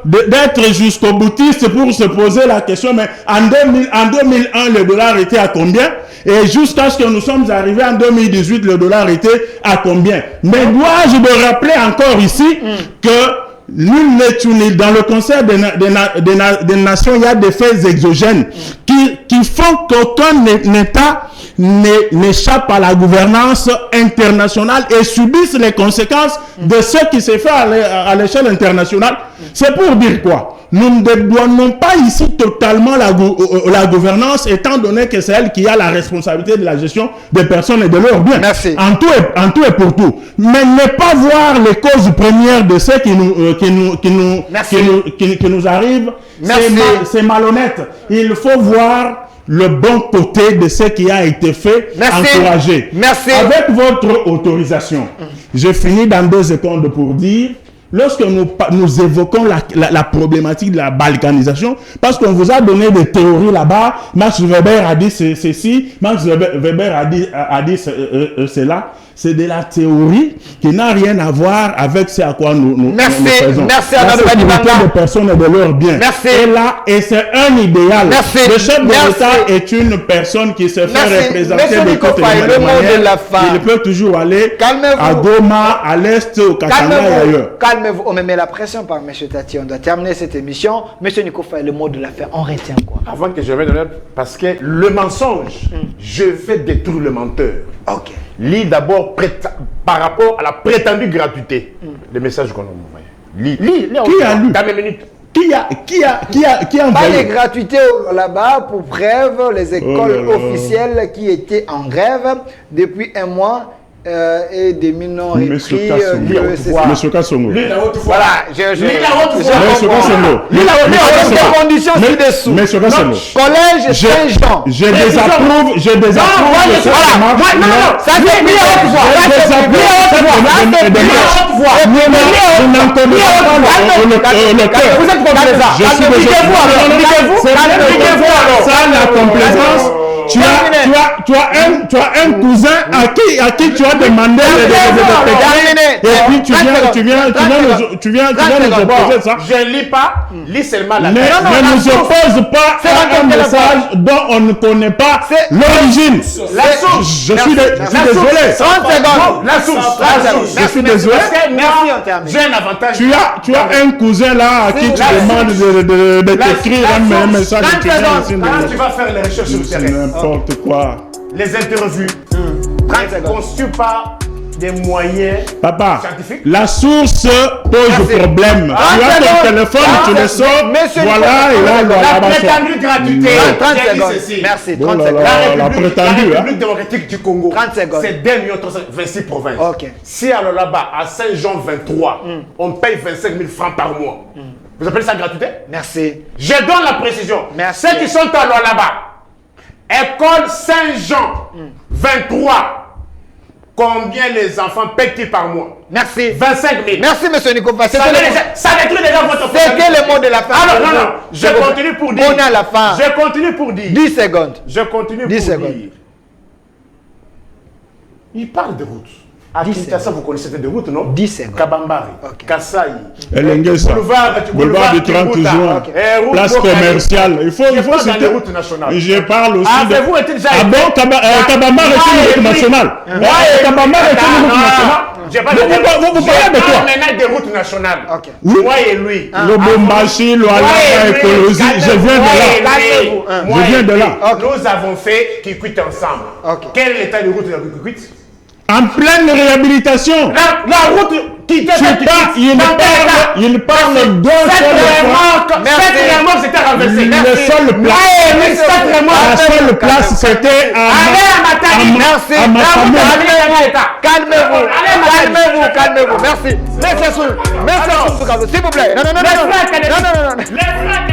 d'être jusqu'au boutiste pour se poser la question, mais en 2001, le dollar était à combien? Et jusqu'à ce que nous sommes arrivés en 2018, le dollar était à combien? Mais dois-je me rappeler encore ici que nul n'est unique. Dans le Conseil des Nations, il y a des faits exogènes qui font qu'aucun État n'échappe à la gouvernance internationale et subisse les conséquences de ce qui s'est fait à l'échelle internationale. C'est pour dire quoi? Nous ne dédouanons pas ici totalement la gouvernance, étant donné que c'est elle qui a la responsabilité de la gestion des personnes et de leurs biens. Merci. En tout et pour tout. Mais ne pas voir les causes premières de ce qui nous arrive, c'est malhonnête. Il faut voir le bon côté de ce qui a été fait, encourager. Merci. Avec votre autorisation, je finis dans 2 secondes pour dire, lorsque nous évoquons la problématique de la balkanisation, parce qu'on vous a donné des théories là-bas, Max Weber a dit ceci, Max Weber a dit cela, c'est de la théorie qui n'a rien à voir avec ce à quoi nous faisons. Merci à la sécurité des personnes et de leurs biens. Merci. Et c'est un idéal. Merci. Le chef de l'État est une personne qui se fait représenter de toutes les manières. Il peut toujours aller à Goma, à l'Est, au Katanga et ailleurs. Calmez-vous. On me met la pression par M. Tati. On doit terminer cette émission. M. Nico Faye, le mot de la fin, on retient quoi? Avant que je vienne, parce que le mensonge, je vais détruire le menteur. Ok. Lis d'abord par rapport à la prétendue gratuité. Le message qu'on a envoyé. Lis. Qui a lu? Dans mes minutes. Qui a Pas envoyé? les gratuités là-bas pour grève, les écoles officielles qui étaient en grève depuis un mois et des mineurs Monsieur repris. Monsieur Kassongo. Voilà, je Lis la haute voix. Monsieur Kassongo. les conditions ci-dessous. Monsieur Kassongo. Collège Saint-Jean. Je désapprove de cette démarche. Ça c'est mis à haute voix. Je n'en connais pas l'auteur. Vous êtes complaisant. Je suis ça la complaisance. Tu as un cousin à qui tu as demandé de et puis tu viens nous opposer ça. Je ne lis pas, lis seulement la Ne nous oppose pas à un message dont on ne connaît pas l'origine. La source. Je suis désolé. 30 secondes. La source. Je suis désolé. Merci, on termine. J'ai un avantage. Tu as un cousin là à qui tu demandes de t'écrire un message. Quand tu vas faire les recherches sur le terrain, N'importe quoi. les interviews, ne constituent pas des moyens Papa, scientifiques. la source pose problème. Tu as ton téléphone, tu le sors, voilà, et là, La prétendue gratuité. 30 j'ai dit secondes. ceci. Merci, Oh 30 là secondes. là. La prétendue, République hein. démocratique du Congo, 30 secondes. c'est 2 326 provinces. Ok. Si alors là-bas, à Saint-Jean 23, on paye 25 000 francs par mois, vous appelez ça gratuité? Merci. Je donne la précision. Merci. Ceux qui sont alors là-bas, école Saint-Jean 23, combien les enfants payent-ils par mois? Merci. 25 000. Merci, monsieur Nico Faye. Ça détruit déjà votre C'était le mot de la fin. Alors, non, je continue pour dire. On est à la fin. Je continue pour dire. 10 secondes. Je continue 10 pour secondes. dire. Il parle de route. À 10 Kinshasa, vous connaissez des routes, non? 10 secondes. Kabambari, Ok. Kassai, Elengesa, boulevard du 30 juin, place commerciale. Il faut dans citer. les routes nationales. Je parle aussi de... Avez-vous été déjà Ah bon, Kabamar est une route nationale. Kabamar est une route nationale. Vous parlez de quoi? Maintenant des routes nationales. Ok. Moi et lui. Le Bombashi, le Alaba, écologie, je viens de là. Je viens de là. Nous avons fait Kikwit ensemble. Ok. Quel est l'état de route de Kikwit? En pleine réhabilitation. La route qui était Il parle d'un seul point. Cette remorque s'était renversée. Le seul place. La seule place, c'était à Matamou. Calmez-vous. Merci. Laissez-vous. S'il vous plaît. Non. Les frères